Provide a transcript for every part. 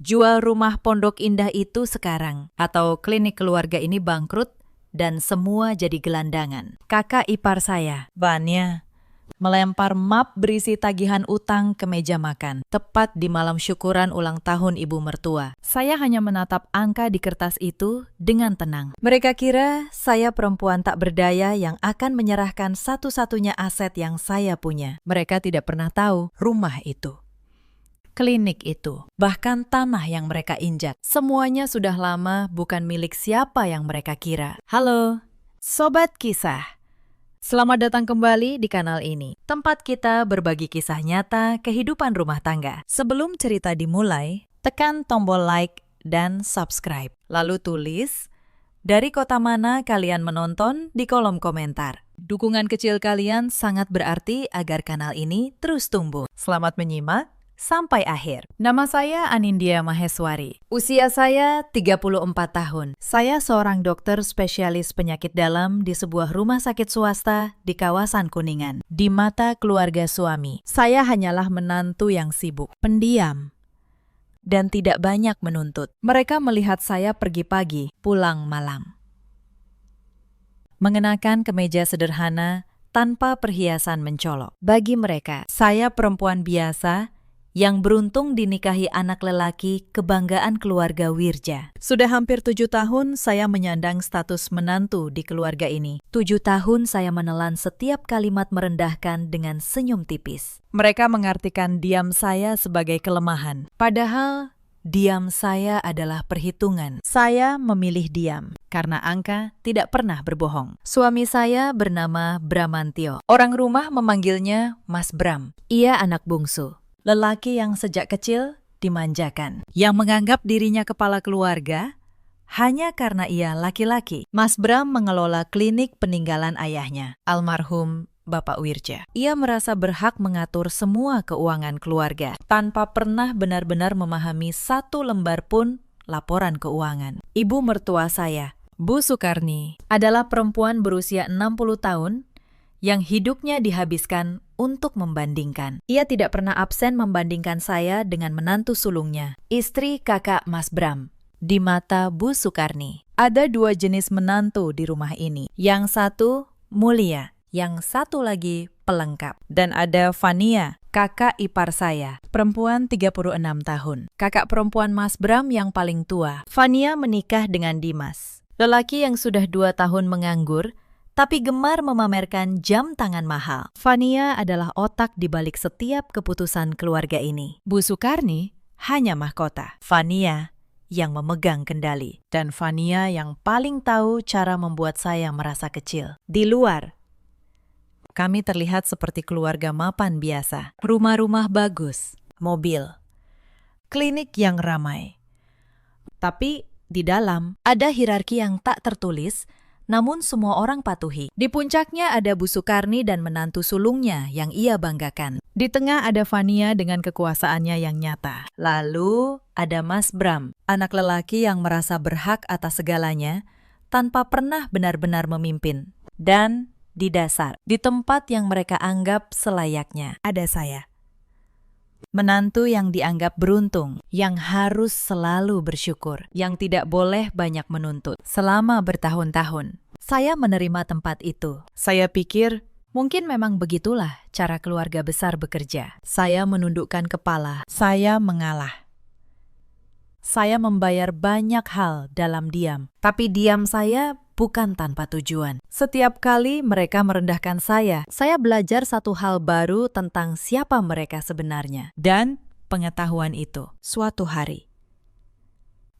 Jual rumah Pondok Indah itu sekarang, atau klinik keluarga ini bangkrut dan semua jadi gelandangan. Kakak ipar saya, Vania, melempar map berisi tagihan utang ke meja makan, tepat di malam syukuran ulang tahun ibu mertua. Saya hanya menatap angka di kertas itu dengan tenang. Mereka kira saya perempuan tak berdaya yang akan menyerahkan satu-satunya aset yang saya punya. Mereka tidak pernah tahu rumah itu, klinik itu, bahkan tanah yang mereka injak. Semuanya sudah lama bukan milik siapa yang mereka kira. Halo, Sobat Kisah. Selamat datang kembali di kanal ini, tempat kita berbagi kisah nyata kehidupan rumah tangga. Sebelum cerita dimulai, tekan tombol like dan subscribe. Lalu tulis dari kota mana kalian menonton di kolom komentar. Dukungan kecil kalian sangat berarti agar kanal ini terus tumbuh. Selamat menyimak sampai akhir. Nama saya Anindya Maheswari. Usia saya 34 tahun. Saya seorang dokter spesialis penyakit dalam di sebuah rumah sakit swasta di kawasan Kuningan. Di mata keluarga suami, saya hanyalah menantu yang sibuk, pendiam, dan tidak banyak menuntut. Mereka melihat saya pergi pagi, pulang malam, mengenakan kemeja sederhana tanpa perhiasan mencolok. Bagi mereka, saya perempuan biasa yang beruntung dinikahi anak lelaki kebanggaan keluarga Wirja. Sudah hampir 7 tahun saya menyandang status menantu di keluarga ini. 7 tahun saya menelan setiap kalimat merendahkan dengan senyum tipis. Mereka mengartikan diam saya sebagai kelemahan. Padahal diam saya adalah perhitungan. Saya memilih diam karena angka tidak pernah berbohong. Suami saya bernama Bramantio. Orang rumah memanggilnya Mas Bram. Ia anak bungsu. Lelaki yang sejak kecil dimanjakan, yang menganggap dirinya kepala keluarga hanya karena ia laki-laki. Mas Bram mengelola klinik peninggalan ayahnya, almarhum Bapak Wirja. Ia merasa berhak mengatur semua keuangan keluarga, tanpa pernah benar-benar memahami satu lembar pun laporan keuangan. Ibu mertua saya, Bu Sukarni, adalah perempuan berusia 60 tahun yang hidupnya dihabiskan untuk membandingkan. Ia tidak pernah absen membandingkan saya dengan menantu sulungnya, istri kakak Mas Bram. Di mata Bu Sukarni, ada 2 jenis menantu di rumah ini. Yang satu mulia, yang satu lagi pelengkap. Dan ada Vania, kakak ipar saya, perempuan 36 tahun. Kakak perempuan Mas Bram yang paling tua. Vania menikah dengan Dimas, lelaki yang sudah 2 tahun menganggur, tapi gemar memamerkan jam tangan mahal. Vania adalah otak di balik setiap keputusan keluarga ini. Bu Sukarni hanya mahkota. Vania yang memegang kendali. Dan Vania yang paling tahu cara membuat saya merasa kecil. Di luar, kami terlihat seperti keluarga mapan biasa. Rumah-rumah bagus, mobil, klinik yang ramai. Tapi di dalam ada hierarki yang tak tertulis, namun semua orang patuhi. Di puncaknya ada Bu Sukarni dan menantu sulungnya yang ia banggakan. Di tengah ada Vania dengan kekuasaannya yang nyata. Lalu ada Mas Bram, anak lelaki yang merasa berhak atas segalanya tanpa pernah benar-benar memimpin. Dan di dasar, di tempat yang mereka anggap selayaknya, ada saya. Menantu yang dianggap beruntung, yang harus selalu bersyukur, yang tidak boleh banyak menuntut. Selama bertahun-tahun, saya menerima tempat itu. Saya pikir, mungkin memang begitulah cara keluarga besar bekerja. Saya menundukkan kepala, saya mengalah. Saya membayar banyak hal dalam diam, tapi diam saya bukan tanpa tujuan. Setiap kali mereka merendahkan saya belajar satu hal baru tentang siapa mereka sebenarnya. Dan pengetahuan itu, suatu hari,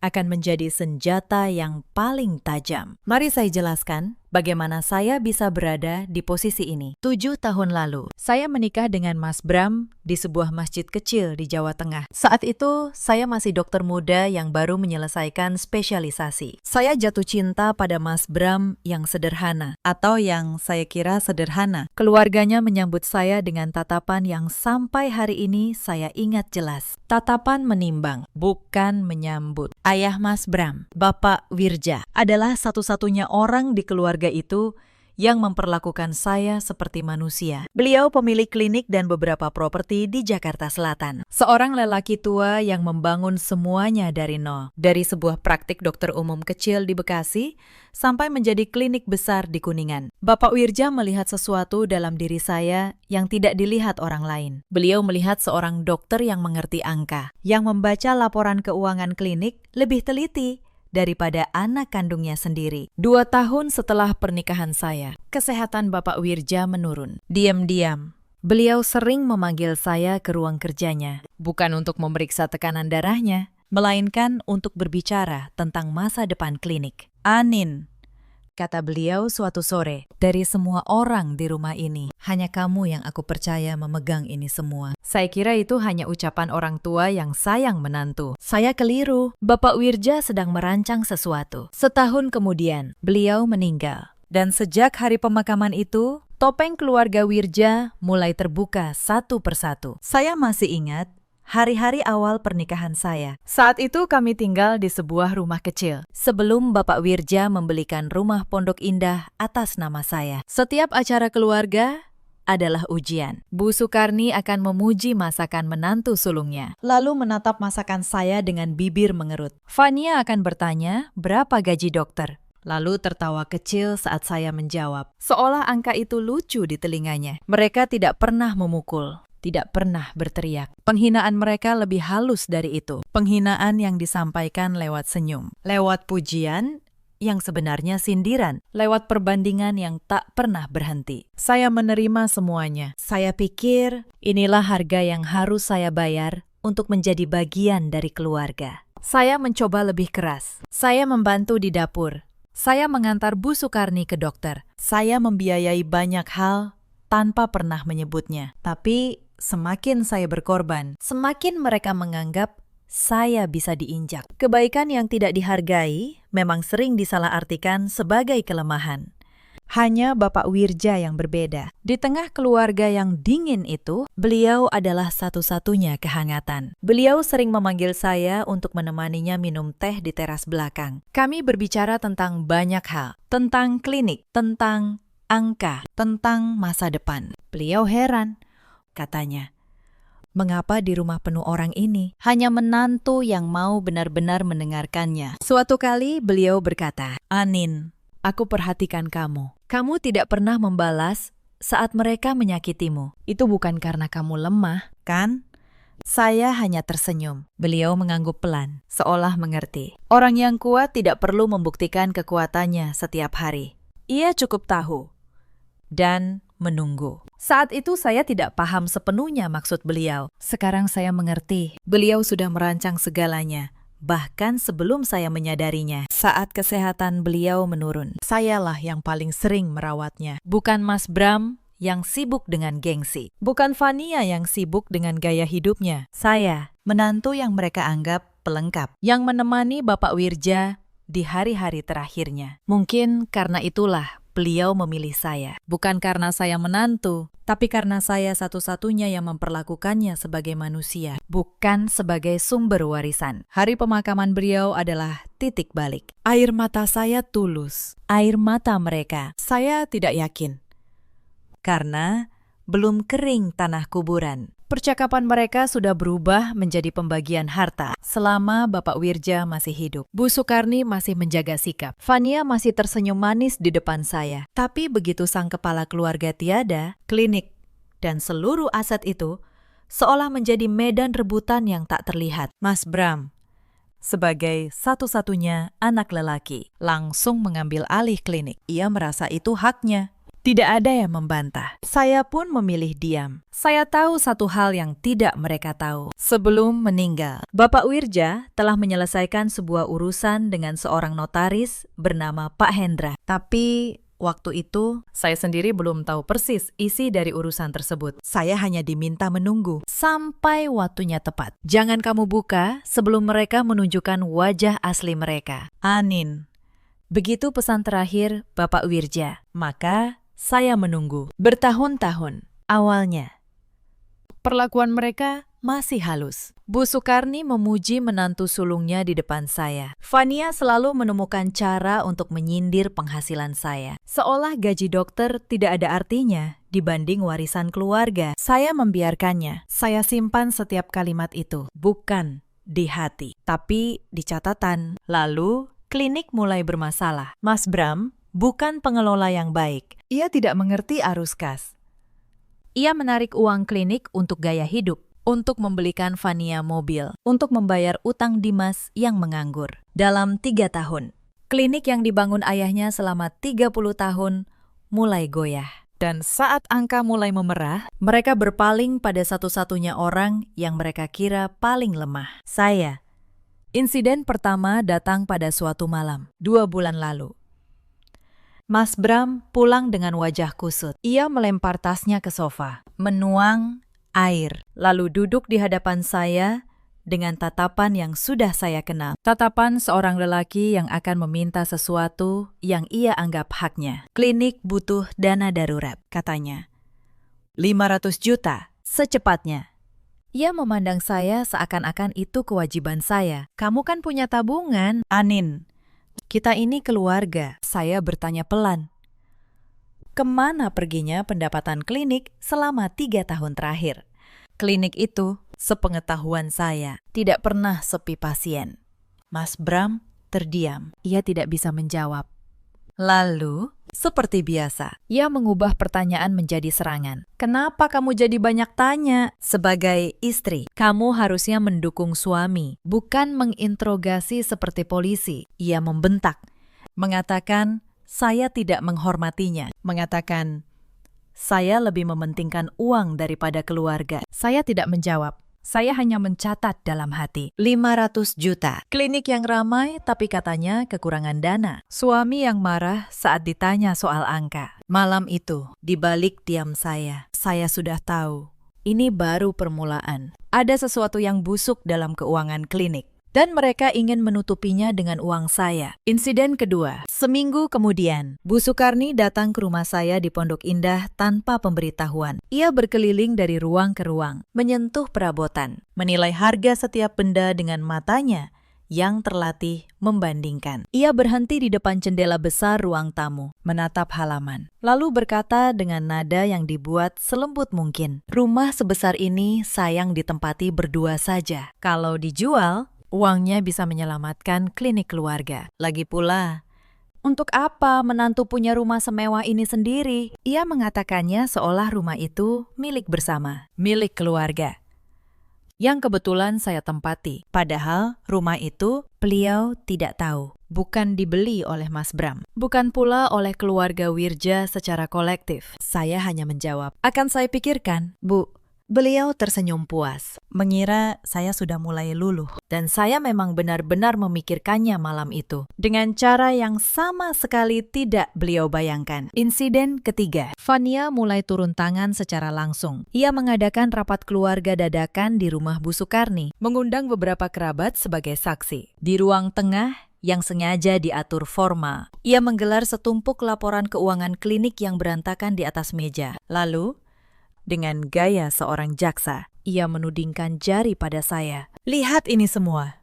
akan menjadi senjata yang paling tajam. Mari saya jelaskan bagaimana saya bisa berada di posisi ini. 7 tahun lalu, saya menikah dengan Mas Bram di sebuah masjid kecil di Jawa Tengah. Saat itu, saya masih dokter muda yang baru menyelesaikan spesialisasi. Saya jatuh cinta pada Mas Bram yang sederhana, atau yang saya kira sederhana. Keluarganya menyambut saya dengan tatapan yang sampai hari ini saya ingat jelas. Tatapan menimbang, bukan menyambut. Ayah Mas Bram, Bapak Wirja, adalah satu-satunya orang di keluarga itu yang memperlakukan saya seperti manusia. Beliau pemilik klinik dan beberapa properti di Jakarta Selatan. Seorang lelaki tua yang membangun semuanya dari nol. Dari sebuah praktik dokter umum kecil di Bekasi, sampai menjadi klinik besar di Kuningan. Bapak Wirja melihat sesuatu dalam diri saya yang tidak dilihat orang lain. Beliau melihat seorang dokter yang mengerti angka, yang membaca laporan keuangan klinik lebih teliti daripada anak kandungnya sendiri. 2 tahun setelah pernikahan saya, kesehatan Bapak Wirja menurun. Diam-diam, beliau sering memanggil saya ke ruang kerjanya, bukan untuk memeriksa tekanan darahnya, melainkan untuk berbicara tentang masa depan klinik. "Anin," kata beliau suatu sore, "dari semua orang di rumah ini, hanya kamu yang aku percaya memegang ini semua." Saya kira itu hanya ucapan orang tua yang sayang menantu. Saya keliru. Bapak Wirja sedang merancang sesuatu. Setahun kemudian, beliau meninggal. Dan sejak hari pemakaman itu, topeng keluarga Wirja mulai terbuka satu persatu. Saya masih ingat hari-hari awal pernikahan saya. Saat itu kami tinggal di sebuah rumah kecil, sebelum Bapak Wirja membelikan rumah Pondok Indah atas nama saya. Setiap acara keluarga adalah ujian. Bu Sukarni akan memuji masakan menantu sulungnya, lalu menatap masakan saya dengan bibir mengerut. Fania akan bertanya, "Berapa gaji dokter?" Lalu tertawa kecil saat saya menjawab, seolah angka itu lucu di telinganya. Mereka tidak pernah memukul, tidak pernah berteriak. Penghinaan mereka lebih halus dari itu. Penghinaan yang disampaikan lewat senyum, lewat pujian yang sebenarnya sindiran, lewat perbandingan yang tak pernah berhenti. Saya menerima semuanya. Saya pikir inilah harga yang harus saya bayar untuk menjadi bagian dari keluarga. Saya mencoba lebih keras. Saya membantu di dapur. Saya mengantar Bu Sukarni ke dokter. Saya membiayai banyak hal tanpa pernah menyebutnya. Tapi semakin saya berkorban, semakin mereka menganggap saya bisa diinjak. Kebaikan yang tidak dihargai memang sering disalahartikan sebagai kelemahan. Hanya Bapak Wirja yang berbeda. Di tengah keluarga yang dingin itu, beliau adalah satu-satunya kehangatan. Beliau sering memanggil saya untuk menemaninya minum teh di teras belakang. Kami berbicara tentang banyak hal, tentang klinik, tentang angka, tentang masa depan. Beliau heran, katanya. Mengapa di rumah penuh orang ini hanya menantu yang mau benar-benar mendengarkannya? Suatu kali beliau berkata, "Anin, aku perhatikan kamu. Kamu tidak pernah membalas saat mereka menyakitimu. Itu bukan karena kamu lemah, kan?" Saya hanya tersenyum. Beliau mengangguk pelan, seolah mengerti. Orang yang kuat tidak perlu membuktikan kekuatannya setiap hari. Ia cukup tahu dan menunggu. Saat itu saya tidak paham sepenuhnya maksud beliau. Sekarang saya mengerti. Beliau sudah merancang segalanya. Bahkan sebelum saya menyadarinya, saat kesehatan beliau menurun, sayalah yang paling sering merawatnya. Bukan Mas Bram yang sibuk dengan gengsi. Bukan Fania yang sibuk dengan gaya hidupnya. Saya, menantu yang mereka anggap pelengkap, yang menemani Bapak Wirja di hari-hari terakhirnya. Mungkin karena itulah beliau memilih saya. Bukan karena saya menantu, tapi karena saya satu-satunya yang memperlakukannya sebagai manusia, bukan sebagai sumber warisan. Hari pemakaman beliau adalah titik balik. Air mata saya tulus. Air mata mereka, saya tidak yakin. Karena belum kering tanah kuburan. Percakapan mereka sudah berubah menjadi pembagian harta selama Bapak Wirja masih hidup. Bu Sukarni masih menjaga sikap. Fania masih tersenyum manis di depan saya. Tapi begitu sang kepala keluarga tiada, klinik dan seluruh aset itu seolah menjadi medan rebutan yang tak terlihat. Mas Bram, sebagai satu-satunya anak lelaki, langsung mengambil alih klinik. Ia merasa itu haknya. Tidak ada yang membantah. Saya pun memilih diam. Saya tahu satu hal yang tidak mereka tahu. Sebelum meninggal, Bapak Wirja telah menyelesaikan sebuah urusan dengan seorang notaris bernama Pak Hendra. Tapi waktu itu, saya sendiri belum tahu persis isi dari urusan tersebut. Saya hanya diminta menunggu sampai waktunya tepat. Jangan kamu buka sebelum mereka menunjukkan wajah asli mereka. Anin. Begitu pesan terakhir Bapak Wirja. Maka saya menunggu bertahun-tahun. Awalnya, Perlakuan mereka masih halus. Bu Sukarni memuji menantu sulungnya di depan saya. Fania selalu menemukan cara untuk menyindir penghasilan saya. Seolah gaji dokter tidak ada artinya dibanding warisan keluarga. Saya membiarkannya. Saya simpan setiap kalimat itu. Bukan di hati, tapi di catatan. Lalu, klinik mulai bermasalah. Mas Bram bukan pengelola yang baik. Ia tidak mengerti arus kas. Ia menarik uang klinik untuk gaya hidup, untuk membelikan Fania mobil, untuk membayar utang Dimas yang menganggur. Dalam 3 tahun, klinik yang dibangun ayahnya selama 30 tahun mulai goyah. Dan saat angka mulai memerah, mereka berpaling pada satu-satunya orang yang mereka kira paling lemah, saya. Insiden pertama datang pada suatu malam, 2 bulan lalu. Mas Bram pulang dengan wajah kusut. Ia melempar tasnya ke sofa, menuang air, lalu duduk di hadapan saya dengan tatapan yang sudah saya kenal. Tatapan seorang lelaki yang akan meminta sesuatu yang ia anggap haknya. Klinik butuh dana darurat, katanya. 500 juta, secepatnya. Ia memandang saya seakan-akan itu kewajiban saya. Kamu kan punya tabungan, Anin. Kita ini keluarga, saya bertanya pelan. Kemana perginya pendapatan klinik selama 3 tahun terakhir? Klinik itu, sepengetahuan saya, tidak pernah sepi pasien. Mas Bram terdiam, ia tidak bisa menjawab. Lalu, seperti biasa, ia mengubah pertanyaan menjadi serangan. Kenapa kamu jadi banyak tanya? Sebagai istri, kamu harusnya mendukung suami, bukan menginterogasi seperti polisi. Ia membentak, mengatakan saya tidak menghormatinya, mengatakan saya lebih mementingkan uang daripada keluarga. Saya tidak menjawab. Saya hanya mencatat dalam hati. 500 juta. Klinik yang ramai tapi katanya kekurangan dana. Suami yang marah saat ditanya soal angka. Malam itu, di balik diam saya sudah tahu. Ini baru permulaan. Ada sesuatu yang busuk dalam keuangan klinik. Dan mereka ingin menutupinya dengan uang saya. Insiden kedua, seminggu kemudian, Bu Sukarni datang ke rumah saya di Pondok Indah tanpa pemberitahuan. Ia berkeliling dari ruang ke ruang, menyentuh perabotan, menilai harga setiap benda dengan matanya yang terlatih membandingkan. Ia berhenti di depan jendela besar ruang tamu, menatap halaman, lalu berkata dengan nada yang dibuat selembut mungkin, rumah sebesar ini sayang ditempati berdua saja. Kalau dijual, uangnya bisa menyelamatkan klinik keluarga. Lagi pula, untuk apa menantu punya rumah semewah ini sendiri? Ia mengatakannya seolah rumah itu milik bersama, milik keluarga. Yang kebetulan saya tempati. Padahal rumah itu beliau tidak tahu. Bukan dibeli oleh Mas Bram. Bukan pula oleh keluarga Wirja secara kolektif. Saya hanya menjawab, akan saya pikirkan, Bu. Beliau tersenyum puas, mengira saya sudah mulai luluh. Dan saya memang benar-benar memikirkannya malam itu. Dengan cara yang sama sekali tidak beliau bayangkan. Insiden ketiga, Fania mulai turun tangan secara langsung. Ia mengadakan rapat keluarga dadakan di rumah Bu Sukarni, mengundang beberapa kerabat sebagai saksi. Di ruang tengah, yang sengaja diatur formal, ia menggelar setumpuk laporan keuangan klinik yang berantakan di atas meja. Lalu, dengan gaya seorang jaksa, ia menudingkan jari pada saya. Lihat ini semua,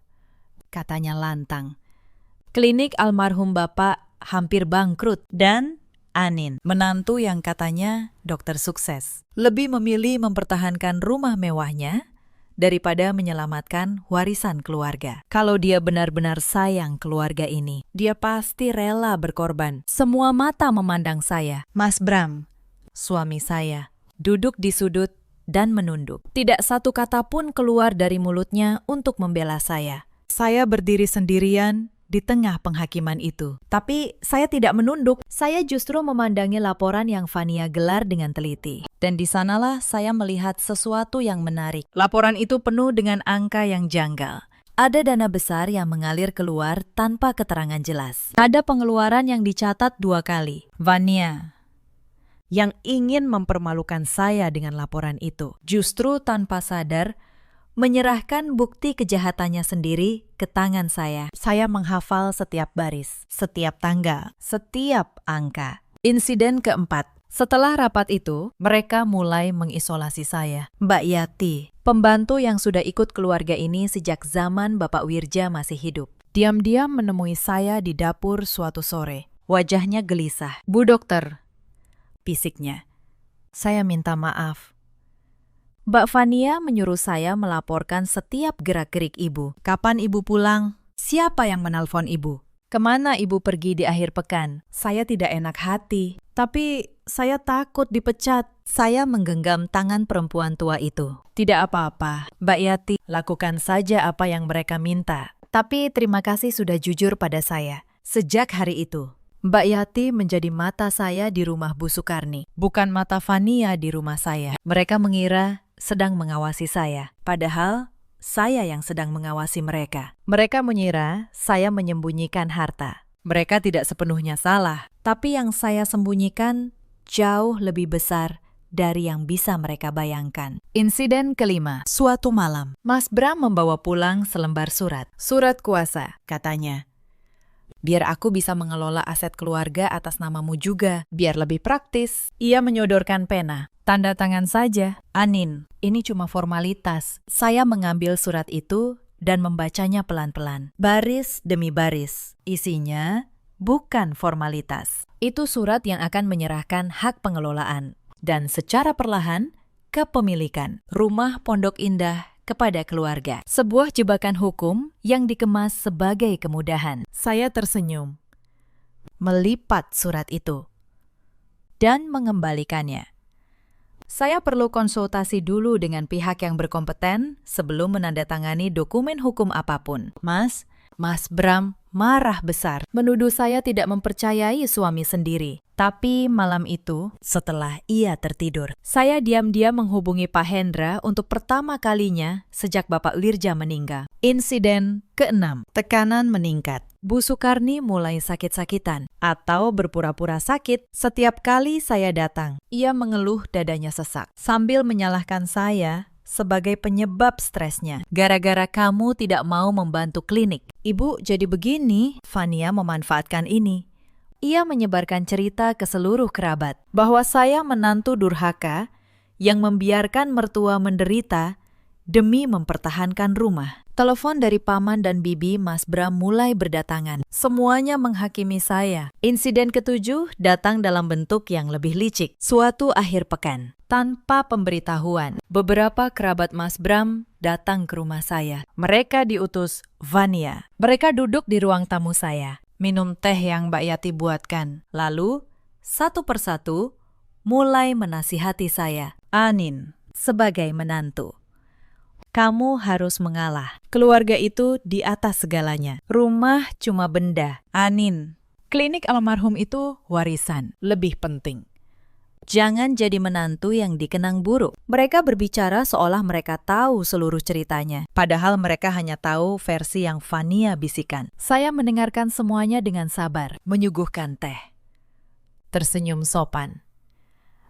katanya lantang. Klinik almarhum Bapak hampir bangkrut dan Anin, menantu yang katanya dokter sukses, lebih memilih mempertahankan rumah mewahnya daripada menyelamatkan warisan keluarga. Kalau dia benar-benar sayang keluarga ini, dia pasti rela berkorban. Semua mata memandang saya. Mas Bram, suami saya, duduk di sudut dan menunduk. Tidak satu kata pun keluar dari mulutnya untuk membela saya. Saya berdiri sendirian di tengah penghakiman itu. Tapi saya tidak menunduk. Saya justru memandangi laporan yang Fania gelar dengan teliti. Dan di sanalah saya melihat sesuatu yang menarik. Laporan itu penuh dengan angka yang janggal. Ada dana besar yang mengalir keluar tanpa keterangan jelas. Ada pengeluaran yang dicatat 2 kali. Fania yang ingin mempermalukan saya dengan laporan itu, justru tanpa sadar menyerahkan bukti kejahatannya sendiri ke tangan saya. Saya menghafal setiap baris, setiap tanggal, setiap angka. Insiden keempat, Setelah rapat itu, mereka mulai mengisolasi saya. Mbak Yati, pembantu yang sudah ikut keluarga ini sejak zaman Bapak Wirja masih hidup, diam-diam menemui saya di dapur suatu sore. Wajahnya gelisah. "Bu dokter," bisiknya, "saya minta maaf. Mbak Fania menyuruh saya melaporkan setiap gerak-gerik ibu. Kapan ibu pulang? Siapa yang menelpon ibu? Kemana ibu pergi di akhir pekan? Saya tidak enak hati, tapi saya takut dipecat." Saya menggenggam tangan perempuan tua itu. "Tidak apa-apa, Mbak Yati, lakukan saja apa yang mereka minta. Tapi terima kasih sudah jujur pada saya." Sejak hari itu, Mbak Yati menjadi mata saya di rumah Bu Sukarni, bukan mata Fania di rumah saya. Mereka mengira sedang mengawasi saya, padahal saya yang sedang mengawasi mereka. Mereka mengira saya menyembunyikan harta. Mereka tidak sepenuhnya salah, tapi yang saya sembunyikan jauh lebih besar dari yang bisa mereka bayangkan. Insiden kelima, suatu malam, Mas Bram membawa pulang selembar surat. "Surat kuasa," katanya. "Biar aku bisa mengelola aset keluarga atas namamu juga, biar lebih praktis." Ia menyodorkan pena. "Tanda tangan saja, Anin. Ini cuma formalitas." Saya mengambil surat itu dan membacanya pelan-pelan. Baris demi baris. Isinya bukan formalitas. Itu surat yang akan menyerahkan hak pengelolaan dan secara perlahan kepemilikan rumah Pondok Indah kepada keluarga. Sebuah jebakan hukum yang dikemas sebagai kemudahan. Saya tersenyum, melipat surat itu, dan mengembalikannya. Saya perlu konsultasi dulu dengan pihak yang berkompeten sebelum menandatangani dokumen hukum apapun. Mas Bram marah besar, menuduh saya tidak mempercayai suami sendiri. Tapi malam itu, setelah ia tertidur, saya diam-diam menghubungi Pak Hendra untuk pertama kalinya sejak Bapak Wirja meninggal. Insiden ke-6, tekanan meningkat. Bu Sukarni mulai sakit-sakitan atau berpura-pura sakit setiap kali saya datang. Ia mengeluh dadanya sesak sambil menyalahkan saya sebagai penyebab stresnya. "Gara-gara kamu tidak mau membantu klinik. Ibu jadi begini." Fania memanfaatkan ini. Ia menyebarkan cerita ke seluruh kerabat bahwa saya menantu durhaka yang membiarkan mertua menderita demi mempertahankan rumah. Telepon dari paman dan bibi Mas Bram mulai berdatangan. Semuanya menghakimi saya. Insiden ke-7 datang dalam bentuk yang lebih licik. Suatu akhir pekan, tanpa pemberitahuan, beberapa kerabat Mas Bram datang ke rumah saya. Mereka diutus Vania. Mereka duduk di ruang tamu saya, minum teh yang Mbak Yati buatkan. Lalu, satu persatu, mulai menasihati saya. "Anin, sebagai menantu, kamu harus mengalah. Keluarga itu di atas segalanya. Rumah cuma benda. Anin, klinik almarhum itu warisan. Lebih penting. Jangan jadi menantu yang dikenang buruk." Mereka berbicara seolah mereka tahu seluruh ceritanya, padahal mereka hanya tahu versi yang Fania bisikan. Saya mendengarkan semuanya dengan sabar, menyuguhkan teh, tersenyum sopan.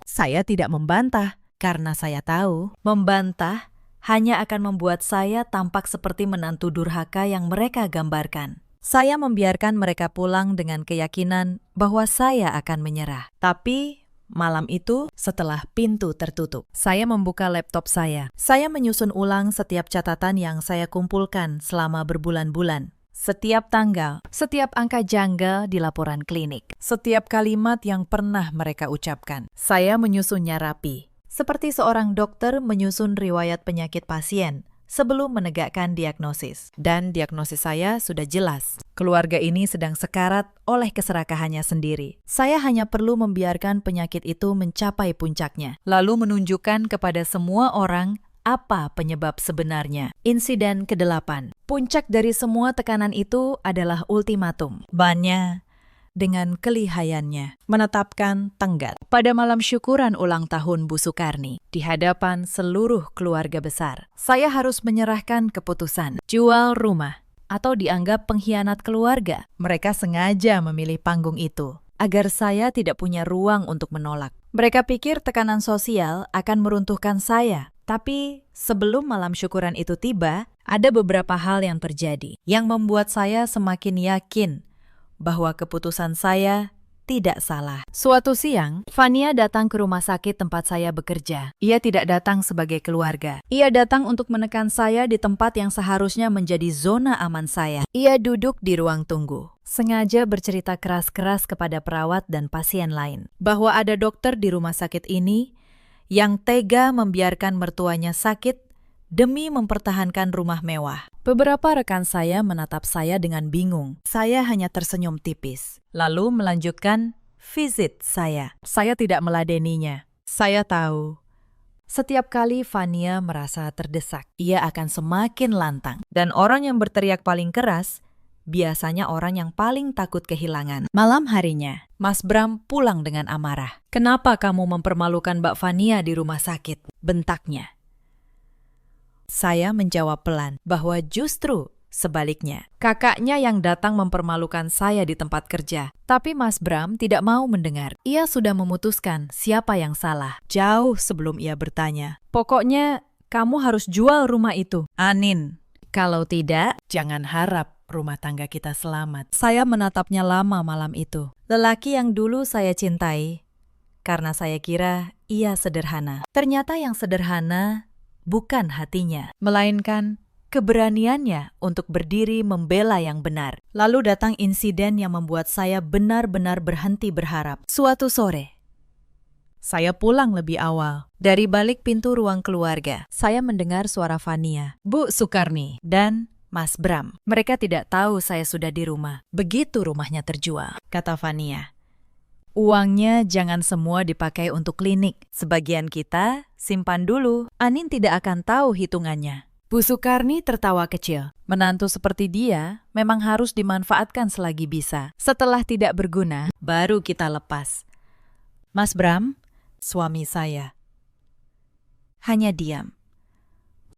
Saya tidak membantah, karena saya tahu membantah hanya akan membuat saya tampak seperti menantu durhaka yang mereka gambarkan. Saya membiarkan mereka pulang dengan keyakinan bahwa saya akan menyerah. Tapi malam itu, setelah pintu tertutup, saya membuka laptop saya. Saya menyusun ulang setiap catatan yang saya kumpulkan selama berbulan-bulan. Setiap tanggal, setiap angka janggal di laporan klinik, setiap kalimat yang pernah mereka ucapkan. Saya menyusunnya rapi, seperti seorang dokter menyusun riwayat penyakit pasien sebelum menegakkan diagnosis. Dan diagnosis saya sudah jelas. Keluarga ini sedang sekarat oleh keserakahannya sendiri. Saya hanya perlu membiarkan penyakit itu mencapai puncaknya, lalu menunjukkan kepada semua orang apa penyebab sebenarnya. Insiden ke-8. Puncak dari semua tekanan itu adalah ultimatum. Banyak dengan kelihayannya menetapkan tenggat pada malam syukuran ulang tahun Bu Sukarni di hadapan seluruh keluarga besar. Saya harus menyerahkan keputusan jual rumah atau dianggap pengkhianat keluarga. Mereka sengaja memilih panggung itu agar saya tidak punya ruang untuk menolak. Mereka pikir tekanan sosial akan meruntuhkan saya. Tapi sebelum malam syukuran itu tiba, ada beberapa hal yang terjadi yang membuat saya semakin yakin bahwa keputusan saya tidak salah. Suatu siang, Fania datang ke rumah sakit tempat saya bekerja. Ia tidak datang sebagai keluarga. Ia datang untuk menekan saya di tempat yang seharusnya menjadi zona aman saya. Ia duduk di ruang tunggu, sengaja bercerita keras-keras kepada perawat dan pasien lain bahwa ada dokter di rumah sakit ini yang tega membiarkan mertuanya sakit demi mempertahankan rumah mewah. Beberapa rekan saya menatap saya dengan bingung. Saya hanya tersenyum tipis, lalu melanjutkan visit saya. Saya tidak meladeninya. Saya tahu, setiap kali Fania merasa terdesak, ia akan semakin lantang. Dan orang yang berteriak paling keras biasanya orang yang paling takut kehilangan. Malam harinya, Mas Bram pulang dengan amarah. "Kenapa kamu mempermalukan Mbak Fania di rumah sakit?" bentaknya. Saya menjawab pelan bahwa justru sebaliknya, kakaknya yang datang mempermalukan saya di tempat kerja. Tapi Mas Bram tidak mau mendengar. Ia sudah memutuskan siapa yang salah jauh sebelum ia bertanya. "Pokoknya kamu harus jual rumah itu, Anin. Kalau tidak, jangan harap rumah tangga kita selamat." Saya menatapnya lama malam itu. Lelaki yang dulu saya cintai, karena saya kira ia sederhana. Ternyata yang sederhana bukan hatinya, melainkan keberaniannya untuk berdiri membela yang benar. Lalu datang insiden yang membuat saya benar-benar berhenti berharap. Suatu sore, saya pulang lebih awal. Dari balik pintu ruang keluarga, saya mendengar suara Fania, Bu Sukarni, dan Mas Bram. Mereka tidak tahu saya sudah di rumah. Begitu rumahnya terjual, kata Fania. "Uangnya jangan semua dipakai untuk klinik. Sebagian kita simpan dulu. Anin tidak akan tahu hitungannya." Bu Sukarni tertawa kecil. Menantu seperti dia memang harus dimanfaatkan selagi bisa. Setelah tidak berguna, baru kita lepas. Mas Bram, suami saya, hanya diam.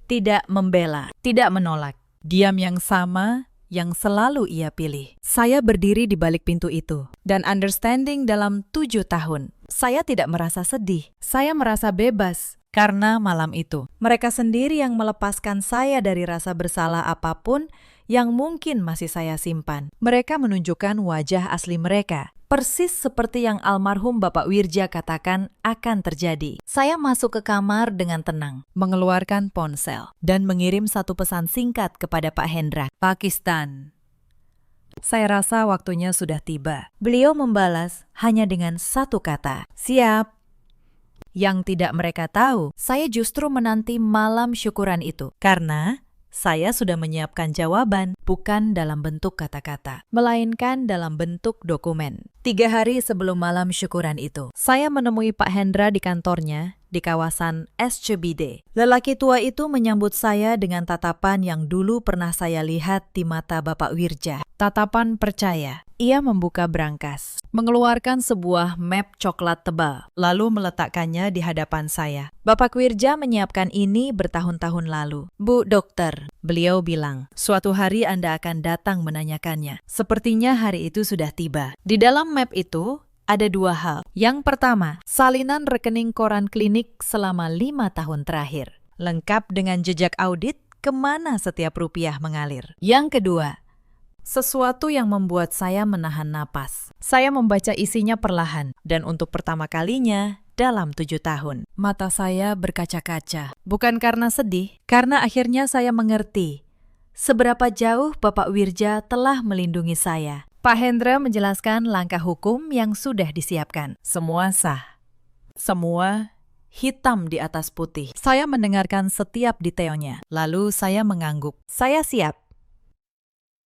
Tidak membela, tidak menolak. Diam yang sama yang selalu ia pilih. Saya berdiri di balik pintu itu, dan understanding dalam 7 tahun. Saya tidak merasa sedih, saya merasa bebas. Karena malam itu, mereka sendiri yang melepaskan saya dari rasa bersalah apapun yang mungkin masih saya simpan. Mereka menunjukkan wajah asli mereka, persis seperti yang almarhum Bapak Wirja katakan akan terjadi. Saya masuk ke kamar dengan tenang, mengeluarkan ponsel, dan mengirim satu pesan singkat kepada Pak Hendra, Pakistan. Saya rasa waktunya sudah tiba. Beliau membalas hanya dengan satu kata, "Siap." Yang tidak mereka tahu, saya justru menanti malam syukuran itu, karena saya sudah menyiapkan jawaban, bukan dalam bentuk kata-kata, melainkan dalam bentuk dokumen. 3 hari sebelum malam syukuran itu, saya menemui Pak Hendra di kantornya di kawasan SCBD. Lelaki tua itu menyambut saya dengan tatapan yang dulu pernah saya lihat di mata Bapak Wirja. Tatapan percaya. Ia membuka brankas, mengeluarkan sebuah map coklat tebal, lalu meletakkannya di hadapan saya. Bapak Wirja menyiapkan ini bertahun-tahun lalu. "Bu dokter," beliau bilang, "suatu hari Anda akan datang menanyakannya. Sepertinya hari itu sudah tiba." Di dalam map itu ada 2 hal. Yang pertama, salinan rekening koran klinik selama 5 tahun terakhir, lengkap dengan jejak audit kemana setiap rupiah mengalir. Yang kedua, sesuatu yang membuat saya menahan napas. Saya membaca isinya perlahan, dan untuk pertama kalinya dalam 7 tahun. Mata saya berkaca-kaca, bukan karena sedih, karena akhirnya saya mengerti seberapa jauh Bapak Wirja telah melindungi saya. Pak Hendra menjelaskan langkah hukum yang sudah disiapkan. Semua sah. Semua hitam di atas putih. Saya mendengarkan setiap detailnya. Lalu saya mengangguk. Saya siap.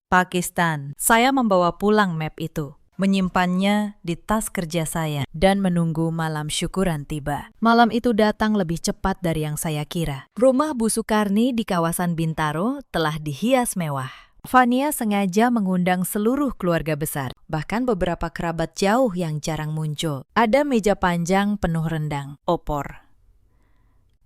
Pakistan. Saya membawa pulang map itu, menyimpannya di tas kerja saya, dan menunggu malam syukuran tiba. Malam itu datang lebih cepat dari yang saya kira. Rumah Bu Sukarni di kawasan Bintaro telah dihias mewah. Fania sengaja mengundang seluruh keluarga besar, bahkan beberapa kerabat jauh yang jarang muncul. Ada meja panjang penuh rendang, opor,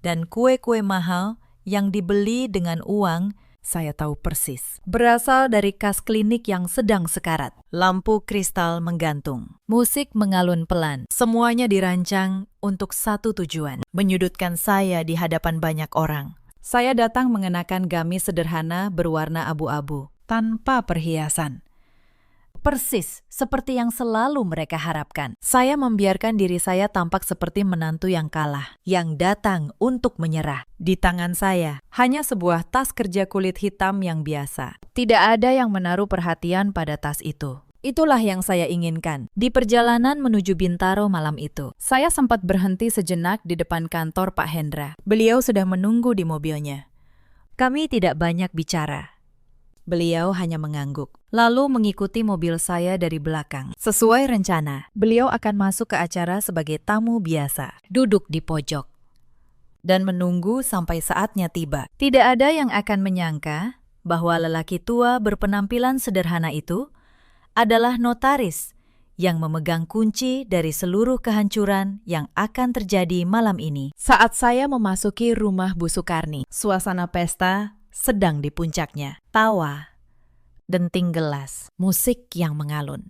dan kue-kue mahal yang dibeli dengan uang. Saya tahu persis. Berasal dari kas klinik yang sedang sekarat. Lampu kristal menggantung. Musik mengalun pelan. Semuanya dirancang untuk satu tujuan. Menyudutkan saya di hadapan banyak orang. Saya datang mengenakan gamis sederhana berwarna abu-abu, tanpa perhiasan. persis seperti yang selalu mereka harapkan. Saya membiarkan diri saya tampak seperti menantu yang kalah, yang datang untuk menyerah. Di tangan saya, hanya sebuah tas kerja kulit hitam yang biasa. Tidak ada yang menaruh perhatian pada tas itu. Itulah yang saya inginkan. Di perjalanan menuju Bintaro malam itu, saya sempat berhenti sejenak di depan kantor Pak Hendra. Beliau sudah menunggu di mobilnya. Kami tidak banyak bicara. Beliau hanya mengangguk, lalu mengikuti mobil saya dari belakang. Sesuai rencana, beliau akan masuk ke acara sebagai tamu biasa, duduk di pojok, dan menunggu sampai saatnya tiba. Tidak ada yang akan menyangka bahwa lelaki tua berpenampilan sederhana itu adalah notaris yang memegang kunci dari seluruh kehancuran yang akan terjadi malam ini. Saat saya memasuki rumah Bu Sukarni, suasana pesta sedang di puncaknya. Tawa, denting gelas, musik yang mengalun.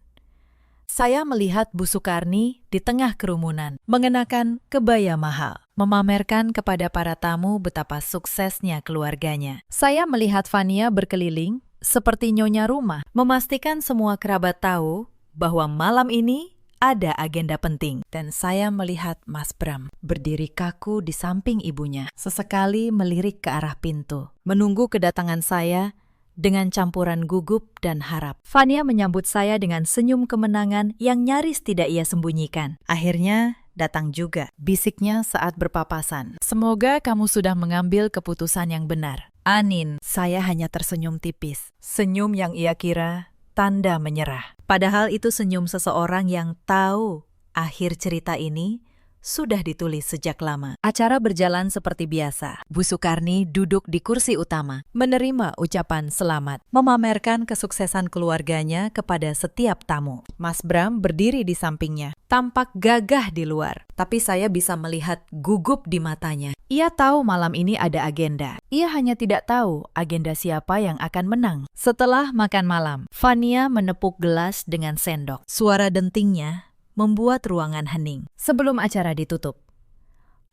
Saya melihat Bu Sukarni di tengah kerumunan, mengenakan kebaya mahal, memamerkan kepada para tamu betapa suksesnya keluarganya. Saya melihat Fania berkeliling seperti nyonya rumah, memastikan semua kerabat tahu bahwa malam ini ada agenda penting. Dan saya melihat Mas Bram berdiri kaku di samping ibunya, sesekali melirik ke arah pintu, menunggu kedatangan saya dengan campuran gugup dan harap. Fania menyambut saya dengan senyum kemenangan yang nyaris tidak ia sembunyikan. Akhirnya datang juga, bisiknya saat berpapasan. Semoga kamu sudah mengambil keputusan yang benar. Anin, saya hanya tersenyum tipis. Senyum yang ia kira tanda menyerah. Padahal itu senyum seseorang yang tahu akhir cerita ini sudah ditulis sejak lama. Acara berjalan seperti biasa. Bu Sukarni duduk di kursi utama, menerima ucapan selamat, memamerkan kesuksesan keluarganya kepada setiap tamu. Mas Bram berdiri di sampingnya, tampak gagah di luar, tapi saya bisa melihat gugup di matanya. Ia tahu malam ini ada agenda. Ia hanya tidak tahu agenda siapa yang akan menang. Setelah makan malam, Fania menepuk gelas dengan sendok. Suara dentingnya membuat ruangan hening. Sebelum acara ditutup,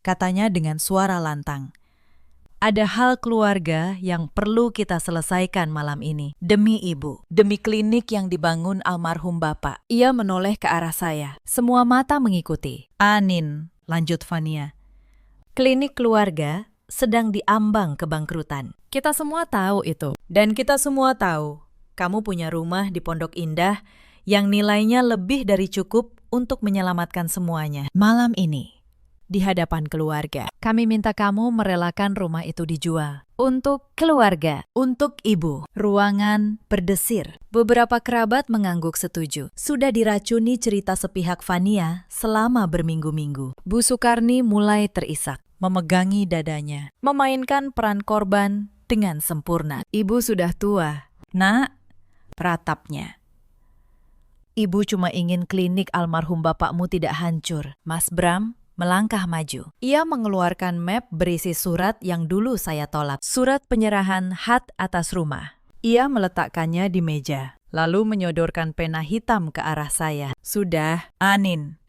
katanya dengan suara lantang, ada hal keluarga yang perlu kita selesaikan malam ini. Demi ibu, demi klinik yang dibangun almarhum bapak. Ia menoleh ke arah saya. Semua mata mengikuti. Anin, lanjut Fania, klinik keluarga sedang diambang kebangkrutan. Kita semua tahu itu. Dan kita semua tahu kamu punya rumah di Pondok Indah yang nilainya lebih dari cukup untuk menyelamatkan semuanya. Malam ini, di hadapan keluarga, kami minta kamu merelakan rumah itu dijual. Untuk keluarga, untuk ibu. Ruangan berdesir. Beberapa kerabat mengangguk setuju. Sudah diracuni cerita sepihak Fania selama berminggu-minggu. Bu Sukarni mulai terisak, memegangi dadanya, memainkan peran korban dengan sempurna. Ibu sudah tua, nak, ratapnya. Ibu cuma ingin klinik almarhum bapakmu tidak hancur. Mas Bram melangkah maju. Ia mengeluarkan map berisi surat yang dulu saya tolak. Surat penyerahan hak atas rumah. Ia meletakkannya di meja, lalu menyodorkan pena hitam ke arah saya. Sudah, Anin.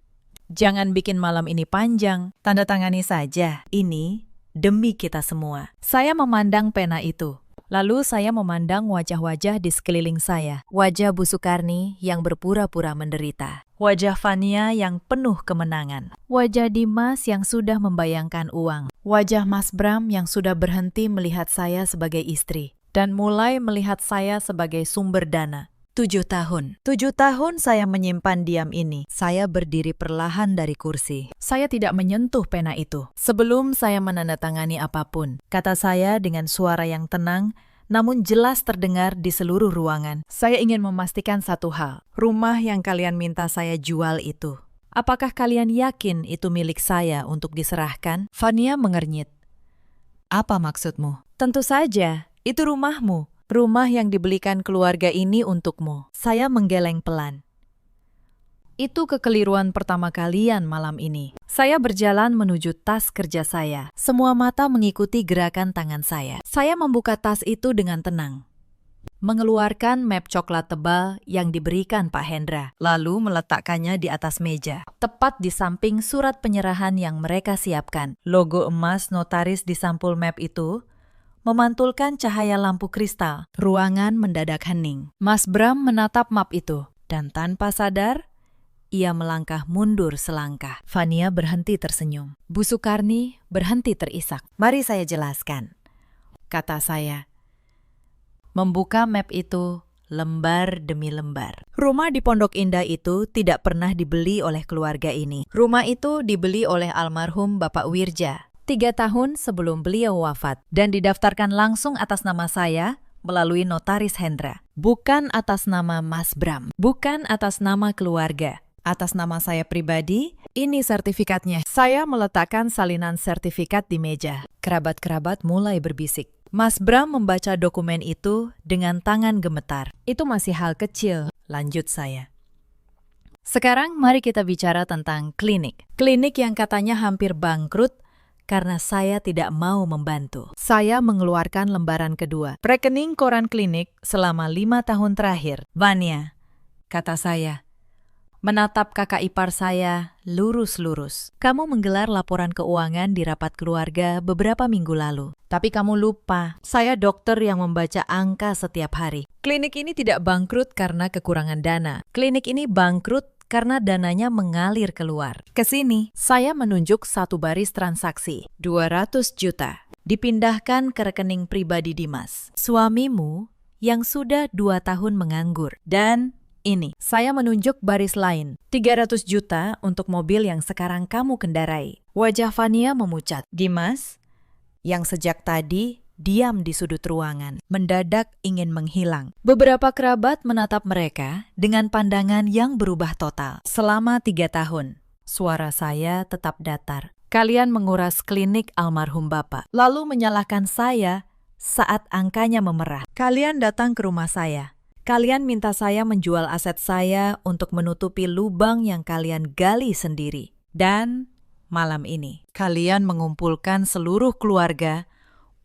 Jangan bikin malam ini panjang. Tanda tangani saja. Ini demi kita semua. Saya memandang pena itu. Lalu saya memandang wajah-wajah di sekeliling saya. Wajah Bu Sukarni yang berpura-pura menderita. Wajah Fania yang penuh kemenangan. Wajah Dimas yang sudah membayangkan uang. Wajah Mas Bram yang sudah berhenti melihat saya sebagai istri dan mulai melihat saya sebagai sumber dana. 7 tahun. 7 tahun saya menyimpan diam ini. Saya berdiri perlahan dari kursi. Saya tidak menyentuh pena itu. Sebelum saya menandatangani apapun, kata saya dengan suara yang tenang, namun jelas terdengar di seluruh ruangan. Saya ingin memastikan satu hal. Rumah yang kalian minta saya jual itu, apakah kalian yakin itu milik saya untuk diserahkan? Fania mengernyit. Apa maksudmu? Tentu saja, itu rumahmu. Rumah yang dibelikan keluarga ini untukmu. Saya menggeleng pelan. Itu kekeliruan pertama kalian malam ini. Saya berjalan menuju tas kerja saya. Semua mata mengikuti gerakan tangan saya. Saya membuka tas itu dengan tenang, mengeluarkan map coklat tebal yang diberikan Pak Hendra, lalu meletakkannya di atas meja, tepat di samping surat penyerahan yang mereka siapkan. Logo emas notaris di sampul map itu memantulkan cahaya lampu kristal. Ruangan mendadak hening. Mas Bram menatap map itu. Dan tanpa sadar, ia melangkah mundur selangkah. Fania berhenti tersenyum. Bu Sukarni berhenti terisak. Mari saya jelaskan, kata saya. Membuka map itu lembar demi lembar. Rumah di Pondok Indah itu tidak pernah dibeli oleh keluarga ini. Rumah itu dibeli oleh almarhum Bapak Wirja 3 tahun sebelum beliau wafat dan didaftarkan langsung atas nama saya melalui Notaris Hendra. Bukan atas nama Mas Bram, bukan atas nama keluarga. Atas nama saya pribadi, ini sertifikatnya. Saya meletakkan salinan sertifikat di meja. Kerabat-kerabat mulai berbisik. Mas Bram membaca dokumen itu dengan tangan gemetar. Itu masih hal kecil, lanjut saya. Sekarang mari kita bicara tentang klinik. Klinik yang katanya hampir bangkrut karena saya tidak mau membantu. Saya mengeluarkan lembaran kedua. Rekening koran klinik selama 5 tahun terakhir. Vania, kata saya, menatap kakak ipar saya lurus-lurus. Kamu menggelar laporan keuangan di rapat keluarga beberapa minggu lalu. Tapi kamu lupa, saya dokter yang membaca angka setiap hari. Klinik ini tidak bangkrut karena kekurangan dana. Klinik ini bangkrut karena dananya mengalir keluar. Kesini, saya menunjuk satu baris transaksi, 200 juta. Dipindahkan ke rekening pribadi Dimas, suamimu yang sudah 2 tahun menganggur. Dan ini, saya menunjuk baris lain, 300 juta untuk mobil yang sekarang kamu kendarai. Wajah Fania memucat. Dimas, yang sejak tadi diam di sudut ruangan, mendadak ingin menghilang. Beberapa kerabat menatap mereka dengan pandangan yang berubah total. Selama 3 tahun, suara saya tetap datar. Kalian menguras klinik almarhum Bapak, lalu menyalahkan saya saat angkanya memerah. Kalian datang ke rumah saya. Kalian minta saya menjual aset saya untuk menutupi lubang yang kalian gali sendiri. Dan malam ini, kalian mengumpulkan seluruh keluarga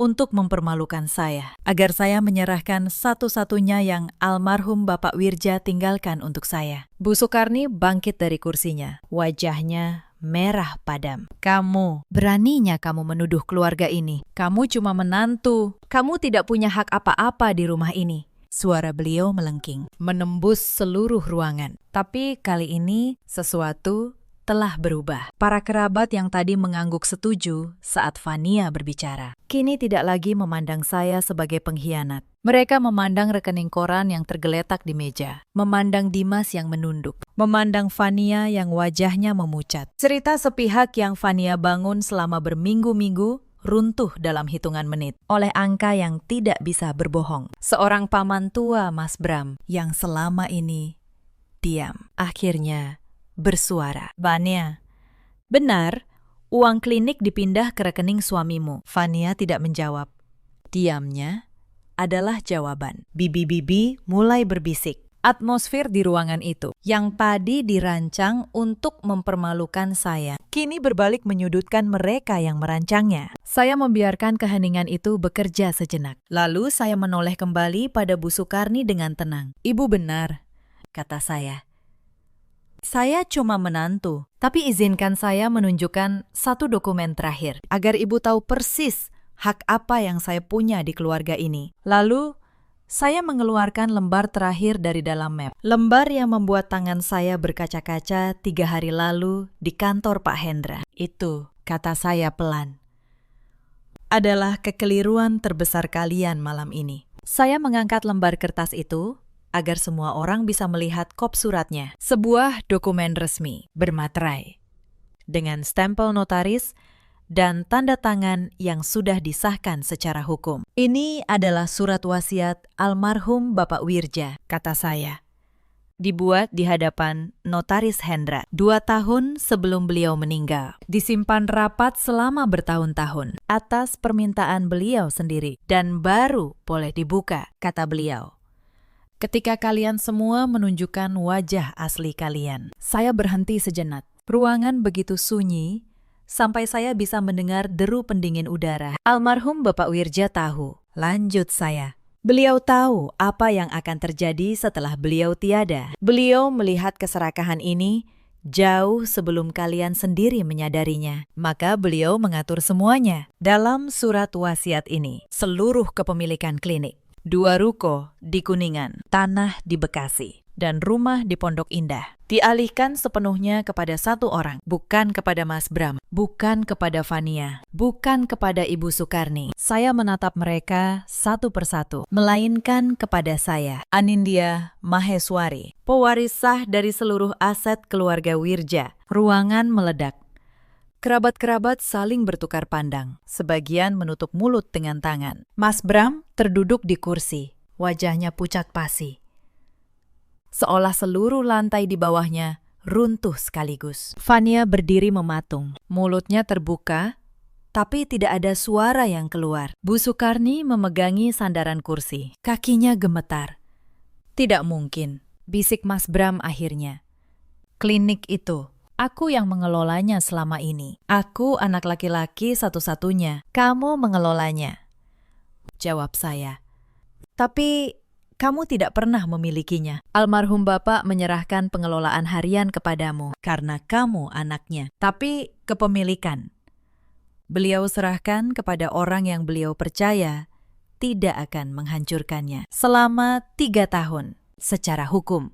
untuk mempermalukan saya, agar saya menyerahkan satu-satunya yang almarhum Bapak Wirja tinggalkan untuk saya. Bu Sukarni bangkit dari kursinya, wajahnya merah padam. Kamu, beraninya kamu menuduh keluarga ini. Kamu cuma menantu, kamu tidak punya hak apa-apa di rumah ini. Suara beliau melengking, menembus seluruh ruangan. Tapi kali ini sesuatu telah berubah. Para kerabat yang tadi mengangguk setuju saat Fania berbicara, kini tidak lagi memandang saya sebagai pengkhianat. Mereka memandang rekening koran yang tergeletak di meja, memandang Dimas yang menunduk, memandang Fania yang wajahnya memucat. Cerita sepihak yang Fania bangun selama berminggu-minggu runtuh dalam hitungan menit oleh angka yang tidak bisa berbohong. Seorang paman tua Mas Bram yang selama ini diam, akhirnya bersuara. Vania, benar, uang klinik dipindah ke rekening suamimu. Fania tidak menjawab. Diamnya adalah jawaban. Bibi-bibi mulai berbisik. Atmosfer di ruangan itu, yang tadi dirancang untuk mempermalukan saya, kini berbalik menyudutkan mereka yang merancangnya. Saya membiarkan keheningan itu bekerja sejenak. Lalu saya menoleh kembali pada Bu Sukarni dengan tenang. Ibu benar, kata saya. Saya cuma menantu, tapi izinkan saya menunjukkan satu dokumen terakhir, agar ibu tahu persis hak apa yang saya punya di keluarga ini. Lalu, saya mengeluarkan lembar terakhir dari dalam map. Lembar yang membuat tangan saya berkaca-kaca 3 hari lalu di kantor Pak Hendra. Itu, kata saya pelan, adalah kekeliruan terbesar kalian malam ini. Saya mengangkat lembar kertas itu agar semua orang bisa melihat kop suratnya. Sebuah dokumen resmi, bermaterai, dengan stempel notaris dan tanda tangan yang sudah disahkan secara hukum. Ini adalah surat wasiat almarhum Bapak Wirja, kata saya. Dibuat di hadapan Notaris Hendra 2 tahun sebelum beliau meninggal. Disimpan rapat selama bertahun-tahun atas permintaan beliau sendiri dan baru boleh dibuka, kata beliau ketika kalian semua menunjukkan wajah asli kalian. Saya berhenti sejenak. Ruangan begitu sunyi, sampai saya bisa mendengar deru pendingin udara. Almarhum Bapak Wirja tahu, lanjut saya. Beliau tahu apa yang akan terjadi setelah beliau tiada. Beliau melihat keserakahan ini jauh sebelum kalian sendiri menyadarinya. Maka beliau mengatur semuanya dalam surat wasiat ini. Seluruh kepemilikan klinik, 2 ruko di Kuningan, tanah di Bekasi, dan rumah di Pondok Indah dialihkan sepenuhnya kepada satu orang, bukan kepada Mas Bram, bukan kepada Fania, bukan kepada Ibu Sukarni. Saya menatap mereka satu persatu, melainkan kepada saya, Anindya Maheswari, pewaris sah dari seluruh aset keluarga Wirja. Ruangan meledak. Kerabat-kerabat saling bertukar pandang, sebagian menutup mulut dengan tangan. Mas Bram terduduk di kursi, wajahnya pucat pasi. Seolah seluruh lantai di bawahnya runtuh sekaligus. Fania berdiri mematung, mulutnya terbuka, tapi tidak ada suara yang keluar. Bu Sukarni memegangi sandaran kursi, kakinya gemetar. Tidak mungkin, bisik Mas Bram akhirnya. Klinik itu, aku yang mengelolanya selama ini. Aku anak laki-laki satu-satunya, kamu mengelolanya. Jawab saya. Tapi kamu tidak pernah memilikinya. Almarhum Bapak menyerahkan pengelolaan harian kepadamu karena kamu anaknya. Tapi kepemilikan beliau serahkan kepada orang yang beliau percaya tidak akan menghancurkannya. Selama 3 tahun secara hukum.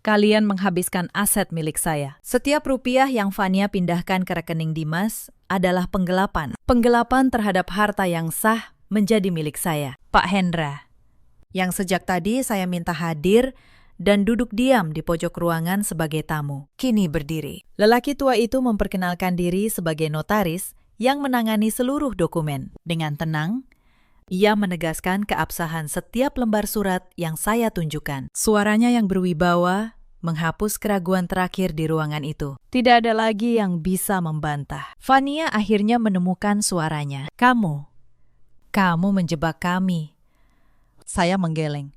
Kalian menghabiskan aset milik saya. Setiap rupiah yang Fania pindahkan ke rekening Dimas adalah penggelapan. Penggelapan terhadap harta yang sah menjadi milik saya. Pak Hendra, yang sejak tadi saya minta hadir dan duduk diam di pojok ruangan sebagai tamu, kini berdiri. Lelaki tua itu memperkenalkan diri sebagai notaris yang menangani seluruh dokumen. Dengan tenang, ia menegaskan keabsahan setiap lembar surat yang saya tunjukkan. Suaranya yang berwibawa menghapus keraguan terakhir di ruangan itu. Tidak ada lagi yang bisa membantah. Fania akhirnya menemukan suaranya. Kamu menjebak kami. Saya menggeleng.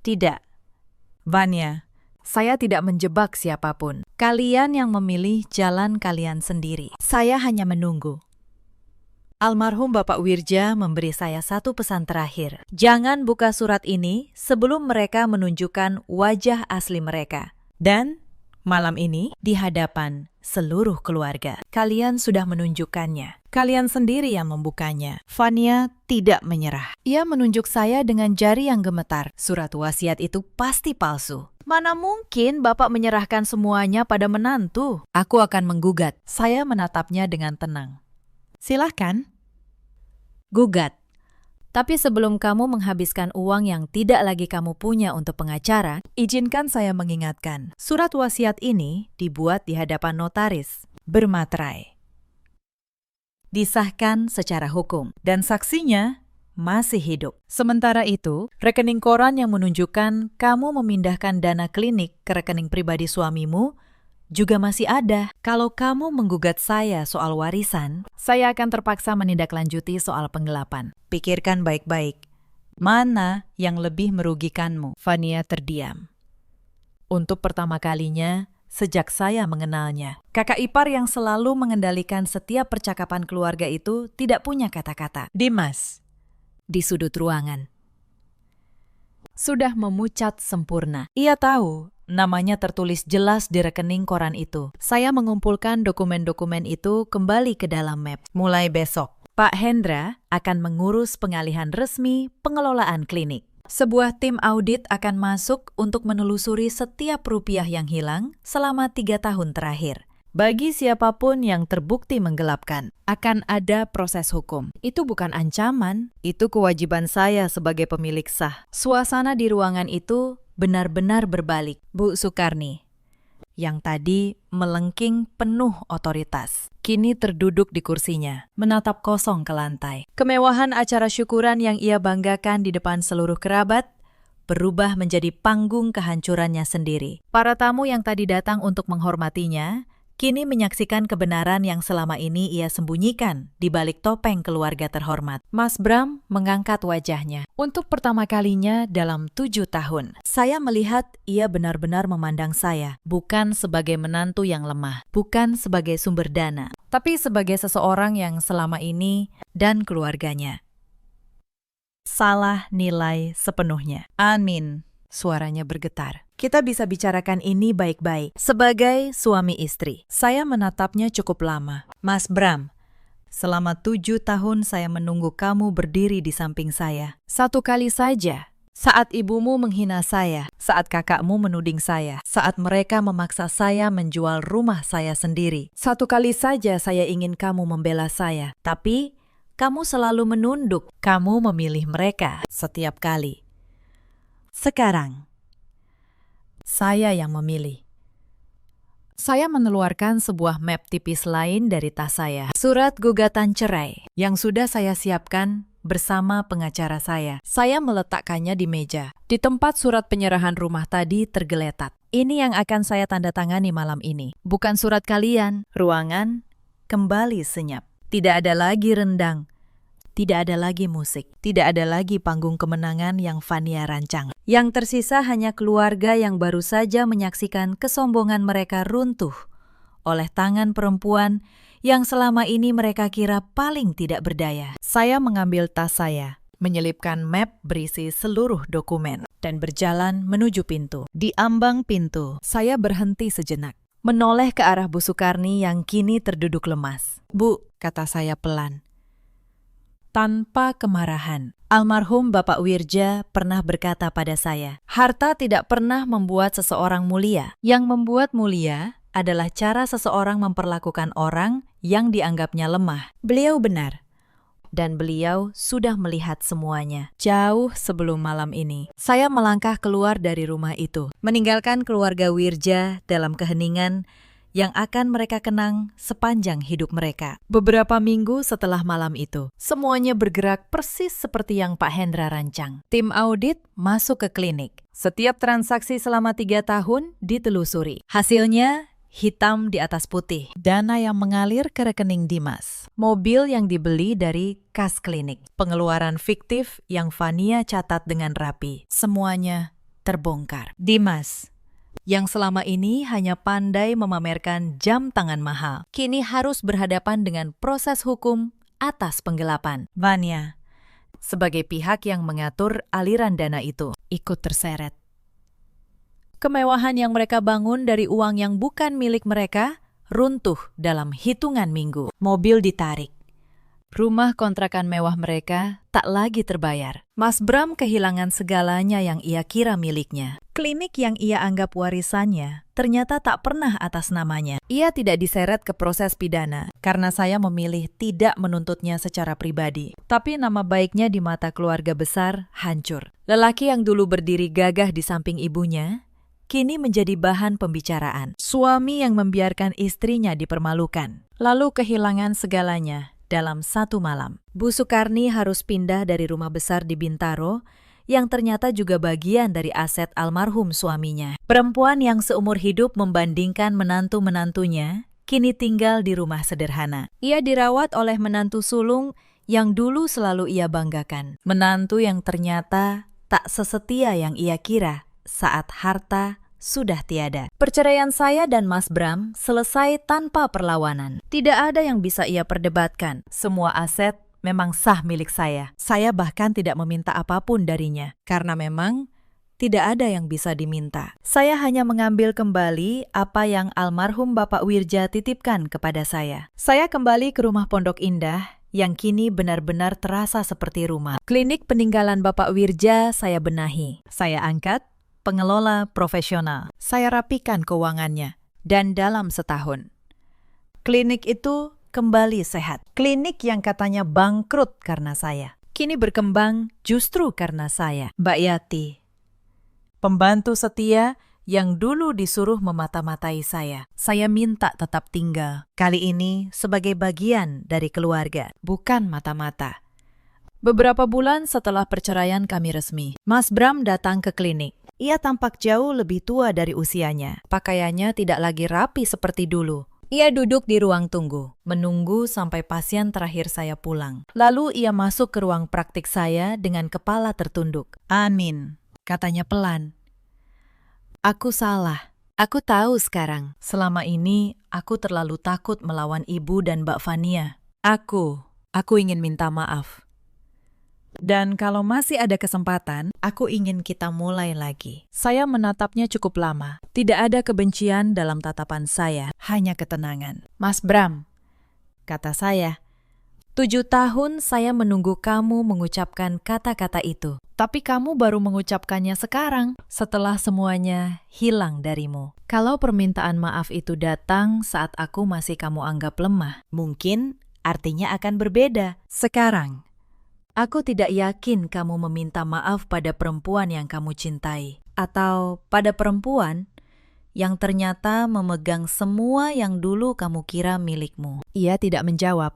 Tidak, Vania, saya tidak menjebak siapapun. Kalian yang memilih jalan kalian sendiri. Saya hanya menunggu. Almarhum Bapak Wirja memberi saya satu pesan terakhir. Jangan buka surat ini sebelum mereka menunjukkan wajah asli mereka. Dan malam ini, di hadapan seluruh keluarga, kalian sudah menunjukkannya. Kalian sendiri yang membukanya. Fania tidak menyerah. Ia menunjuk saya dengan jari yang gemetar. Surat wasiat itu pasti palsu. Mana mungkin Bapak menyerahkan semuanya pada menantu? Aku akan menggugat. Saya menatapnya dengan tenang. Silahkan. Gugat. Tapi sebelum kamu menghabiskan uang yang tidak lagi kamu punya untuk pengacara, izinkan saya mengingatkan. Surat wasiat ini dibuat di hadapan notaris, bermaterai. Disahkan secara hukum, dan saksinya masih hidup. Sementara itu, rekening koran yang menunjukkan kamu memindahkan dana klinik ke rekening pribadi suamimu juga masih ada. Kalau kamu menggugat saya soal warisan, saya akan terpaksa menindaklanjuti soal penggelapan. Pikirkan baik-baik, mana yang lebih merugikanmu? Fania terdiam. Untuk pertama kalinya, sejak saya mengenalnya, kakak ipar yang selalu mengendalikan setiap percakapan keluarga itu tidak punya kata-kata. Dimas, di sudut ruangan, sudah memucat sempurna. Ia tahu namanya tertulis jelas di rekening koran itu. Saya mengumpulkan dokumen-dokumen itu kembali ke dalam map. Mulai besok, Pak Hendra akan mengurus pengalihan resmi pengelolaan klinik. Sebuah tim audit akan masuk untuk menelusuri setiap rupiah yang hilang selama 3 tahun terakhir. Bagi siapapun yang terbukti menggelapkan, akan ada proses hukum. Itu bukan ancaman, itu kewajiban saya sebagai pemilik sah. Suasana di ruangan itu benar-benar berbalik. Bu Sukarni, yang tadi melengking penuh otoritas, kini terduduk di kursinya, menatap kosong ke lantai. Kemewahan acara syukuran yang ia banggakan di depan seluruh kerabat berubah menjadi panggung kehancurannya sendiri. Para tamu yang tadi datang untuk menghormatinya kini menyaksikan kebenaran yang selama ini ia sembunyikan di balik topeng keluarga terhormat. Mas Bram mengangkat wajahnya. Untuk pertama kalinya dalam 7 tahun, saya melihat ia benar-benar memandang saya, bukan sebagai menantu yang lemah, bukan sebagai sumber dana, tapi sebagai seseorang yang selama ini dan keluarganya salah nilai sepenuhnya. Amin. Suaranya bergetar. Kita bisa bicarakan ini baik-baik. Sebagai suami istri, saya menatapnya cukup lama. Mas Bram, selama 7 tahun saya menunggu kamu berdiri di samping saya. Satu kali saja, Saat ibumu menghina saya, saat kakakmu menuding saya, saat mereka memaksa saya menjual rumah saya sendiri. Satu kali saja saya ingin kamu membela saya, tapi kamu selalu menunduk. Kamu memilih mereka setiap kali. Sekarang, saya yang memilih. Saya mengeluarkan sebuah map tipis lain dari tas saya. Surat gugatan cerai yang sudah saya siapkan bersama pengacara saya. Saya meletakkannya di meja. Di tempat surat penyerahan rumah tadi tergeletak. Ini yang akan saya tanda tangani malam ini. Bukan surat kalian. Ruangan kembali senyap. Tidak ada lagi rendang. Tidak ada lagi musik. Tidak ada lagi panggung kemenangan yang Vania rancang. Yang tersisa hanya keluarga yang baru saja menyaksikan kesombongan mereka runtuh oleh tangan perempuan yang selama ini mereka kira paling tidak berdaya. Saya mengambil tas saya, menyelipkan map berisi seluruh dokumen, dan berjalan menuju pintu. Di ambang pintu, saya berhenti sejenak, menoleh ke arah Bu Sukarni yang kini terduduk lemas. "Bu," kata saya pelan. Tanpa kemarahan, almarhum Bapak Wirja pernah berkata pada saya, harta tidak pernah membuat seseorang mulia. Yang membuat mulia adalah cara seseorang memperlakukan orang yang dianggapnya lemah. Beliau benar. Dan beliau sudah melihat semuanya. Jauh sebelum malam ini, saya melangkah keluar dari rumah itu, meninggalkan keluarga Wirja dalam keheningan yang akan mereka kenang sepanjang hidup mereka. Beberapa minggu setelah malam itu, semuanya bergerak persis seperti yang Pak Hendra rancang. Tim audit masuk ke klinik. Setiap transaksi selama 3 tahun ditelusuri. Hasilnya hitam di atas putih. Dana yang mengalir ke rekening Dimas. Mobil yang dibeli dari kas klinik. Pengeluaran fiktif yang Vania catat dengan rapi. Semuanya terbongkar. Dimas, yang selama ini hanya pandai memamerkan jam tangan mahal, kini harus berhadapan dengan proses hukum atas penggelapan. Vania, sebagai pihak yang mengatur aliran dana itu, ikut terseret. Kemewahan yang mereka bangun dari uang yang bukan milik mereka runtuh dalam hitungan minggu. Mobil ditarik. Rumah kontrakan mewah mereka tak lagi terbayar. Mas Bram kehilangan segalanya yang ia kira miliknya. Klinik yang ia anggap warisannya ternyata tak pernah atas namanya. Ia tidak diseret ke proses pidana karena saya memilih tidak menuntutnya secara pribadi. Tapi nama baiknya di mata keluarga besar hancur. Lelaki yang dulu berdiri gagah di samping ibunya kini menjadi bahan pembicaraan. Suami yang membiarkan istrinya dipermalukan, lalu kehilangan segalanya dalam satu malam. Bu Sukarni harus pindah dari rumah besar di Bintaro yang ternyata juga bagian dari aset almarhum suaminya. Perempuan yang seumur hidup membandingkan menantu-menantunya kini tinggal di rumah sederhana. Ia dirawat oleh menantu sulung yang dulu selalu ia banggakan. Menantu yang ternyata tak sesetia yang ia kira saat harta sudah tiada. Perceraian saya dan Mas Bram selesai tanpa perlawanan. Tidak ada yang bisa ia perdebatkan. Semua aset memang sah milik saya. Saya bahkan tidak meminta apapun darinya, karena memang tidak ada yang bisa diminta. Saya hanya mengambil kembali apa yang almarhum Bapak Wirja titipkan kepada saya. Saya kembali ke rumah Pondok Indah yang kini benar-benar terasa seperti rumah. Klinik peninggalan Bapak Wirja saya benahi. Saya angkat pengelola profesional. Saya rapikan keuangannya. Dan dalam setahun, klinik itu kembali sehat. Klinik yang katanya bangkrut karena saya, kini berkembang justru karena saya. Mbak Yati, pembantu setia yang dulu disuruh memata-matai saya minta tetap tinggal. Kali ini sebagai bagian dari keluarga, bukan mata-mata. Beberapa bulan setelah perceraian kami resmi, Mas Bram datang ke klinik. Ia tampak jauh lebih tua dari usianya. Pakaiannya tidak lagi rapi seperti dulu. Ia duduk di ruang tunggu, menunggu sampai pasien terakhir saya pulang. Lalu ia masuk ke ruang praktik saya dengan kepala tertunduk. "Amin," katanya pelan. "Aku salah. Aku tahu sekarang. Selama ini aku terlalu takut melawan ibu dan Mbak Vania. Aku ingin minta maaf. Dan kalau masih ada kesempatan, aku ingin kita mulai lagi." Saya menatapnya cukup lama. Tidak ada kebencian dalam tatapan saya, hanya ketenangan. "Mas Bram," kata saya, 7 tahun saya menunggu kamu mengucapkan kata-kata itu. Tapi kamu baru mengucapkannya sekarang, setelah semuanya hilang darimu. Kalau permintaan maaf itu datang saat aku masih kamu anggap lemah, mungkin artinya akan berbeda. Sekarang, aku tidak yakin kamu meminta maaf pada perempuan yang kamu cintai. Atau pada perempuan yang ternyata memegang semua yang dulu kamu kira milikmu. Ia tidak menjawab.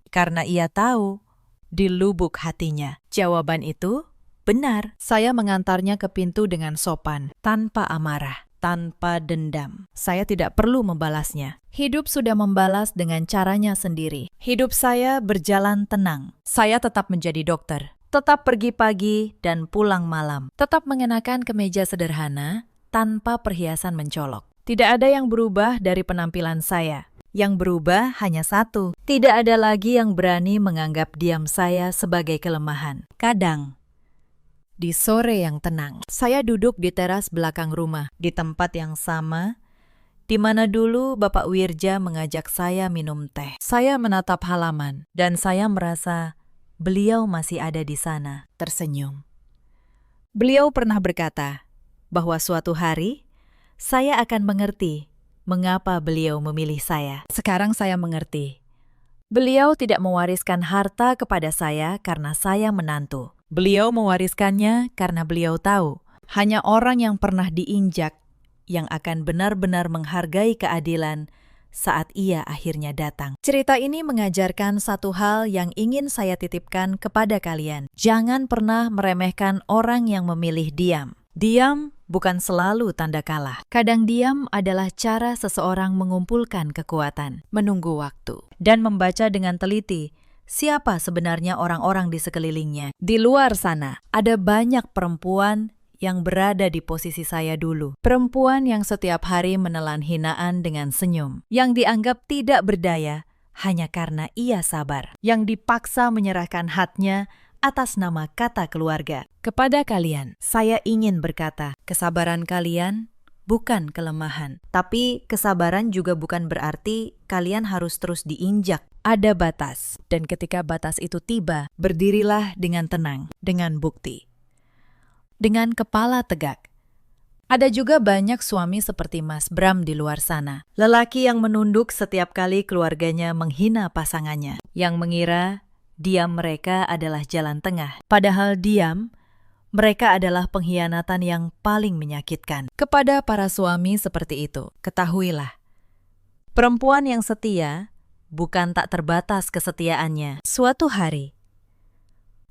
Karena ia tahu di lubuk hatinya jawaban itu benar. Saya mengantarnya ke pintu dengan sopan, tanpa amarah, tanpa dendam. Saya tidak perlu membalasnya. Hidup sudah membalas dengan caranya sendiri. Hidup saya berjalan tenang. Saya tetap menjadi dokter, tetap pergi pagi dan pulang malam, tetap mengenakan kemeja sederhana tanpa perhiasan mencolok. Tidak ada yang berubah dari penampilan saya. Yang berubah hanya satu. Tidak ada lagi yang berani menganggap diam saya sebagai kelemahan. Kadang, di sore yang tenang, saya duduk di teras belakang rumah, di tempat yang sama, di mana dulu Bapak Wirja mengajak saya minum teh. Saya menatap halaman, dan saya merasa beliau masih ada di sana, tersenyum. Beliau pernah berkata bahwa suatu hari, saya akan mengerti mengapa beliau memilih saya. Sekarang saya mengerti. Beliau tidak mewariskan harta kepada saya karena saya menantu. Beliau mewariskannya karena beliau tahu hanya orang yang pernah diinjak yang akan benar-benar menghargai keadilan saat ia akhirnya datang. Cerita ini mengajarkan satu hal yang ingin saya titipkan kepada kalian. Jangan pernah meremehkan orang yang memilih diam. Diam bukan selalu tanda kalah. Kadang diam adalah cara seseorang mengumpulkan kekuatan, menunggu waktu, dan membaca dengan teliti siapa sebenarnya orang-orang di sekelilingnya. Di luar sana, ada banyak perempuan yang berada di posisi saya dulu. Perempuan yang setiap hari menelan hinaan dengan senyum, yang dianggap tidak berdaya hanya karena ia sabar, yang dipaksa menyerahkan haknya atas nama kata keluarga. Kepada kalian, saya ingin berkata, kesabaran kalian bukan kelemahan. Tapi kesabaran juga bukan berarti kalian harus terus diinjak. Ada batas, dan ketika batas itu tiba, berdirilah dengan tenang, dengan bukti, dengan kepala tegak. Ada juga banyak suami seperti Mas Bram di luar sana. Lelaki yang menunduk setiap kali keluarganya menghina pasangannya, yang mengira diam mereka adalah jalan tengah. Padahal diam mereka adalah pengkhianatan yang paling menyakitkan. Kepada para suami seperti itu, ketahuilah, perempuan yang setia bukan tak terbatas kesetiaannya. Suatu hari,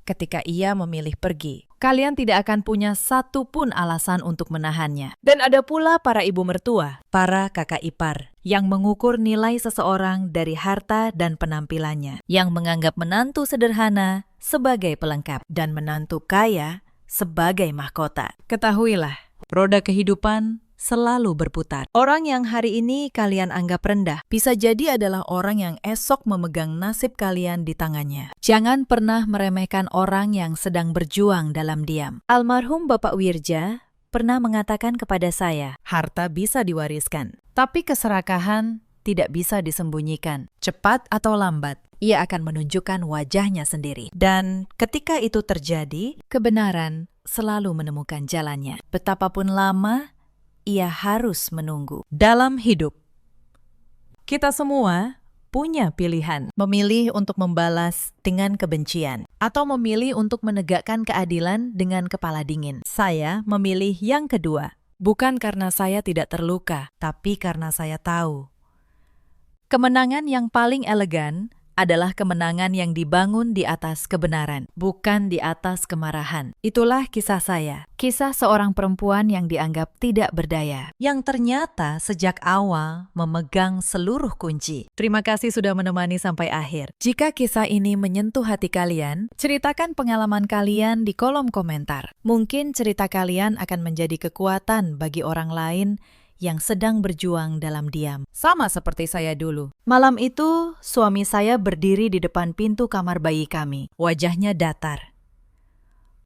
ketika ia memilih pergi, kalian tidak akan punya satu pun alasan untuk menahannya. Dan ada pula para ibu mertua, para kakak ipar, yang mengukur nilai seseorang dari harta dan penampilannya, yang menganggap menantu sederhana sebagai pelengkap dan menantu kaya sebagai mahkota. Ketahuilah, roda kehidupan selalu berputar. Orang yang hari ini kalian anggap rendah, bisa jadi adalah orang yang esok memegang nasib kalian di tangannya. Jangan pernah meremehkan orang yang sedang berjuang dalam diam. Almarhum Bapak Wirja pernah mengatakan kepada saya, harta bisa diwariskan, tapi keserakahan tidak bisa disembunyikan. Cepat atau lambat, ia akan menunjukkan wajahnya sendiri. Dan ketika itu terjadi, kebenaran selalu menemukan jalannya. Betapapun lama, ia harus menunggu. Dalam hidup, kita semua punya pilihan. Memilih untuk membalas dengan kebencian, atau memilih untuk menegakkan keadilan dengan kepala dingin. Saya memilih yang kedua. Bukan karena saya tidak terluka, tapi karena saya tahu kemenangan yang paling elegan adalah kemenangan yang dibangun di atas kebenaran, bukan di atas kemarahan. Itulah kisah saya. Kisah seorang perempuan yang dianggap tidak berdaya, yang ternyata sejak awal memegang seluruh kunci. Terima kasih sudah menemani sampai akhir. Jika kisah ini menyentuh hati kalian, ceritakan pengalaman kalian di kolom komentar. Mungkin cerita kalian akan menjadi kekuatan bagi orang lain yang sedang berjuang dalam diam. Sama seperti saya dulu. Malam itu, suami saya berdiri di depan pintu kamar bayi kami. Wajahnya datar.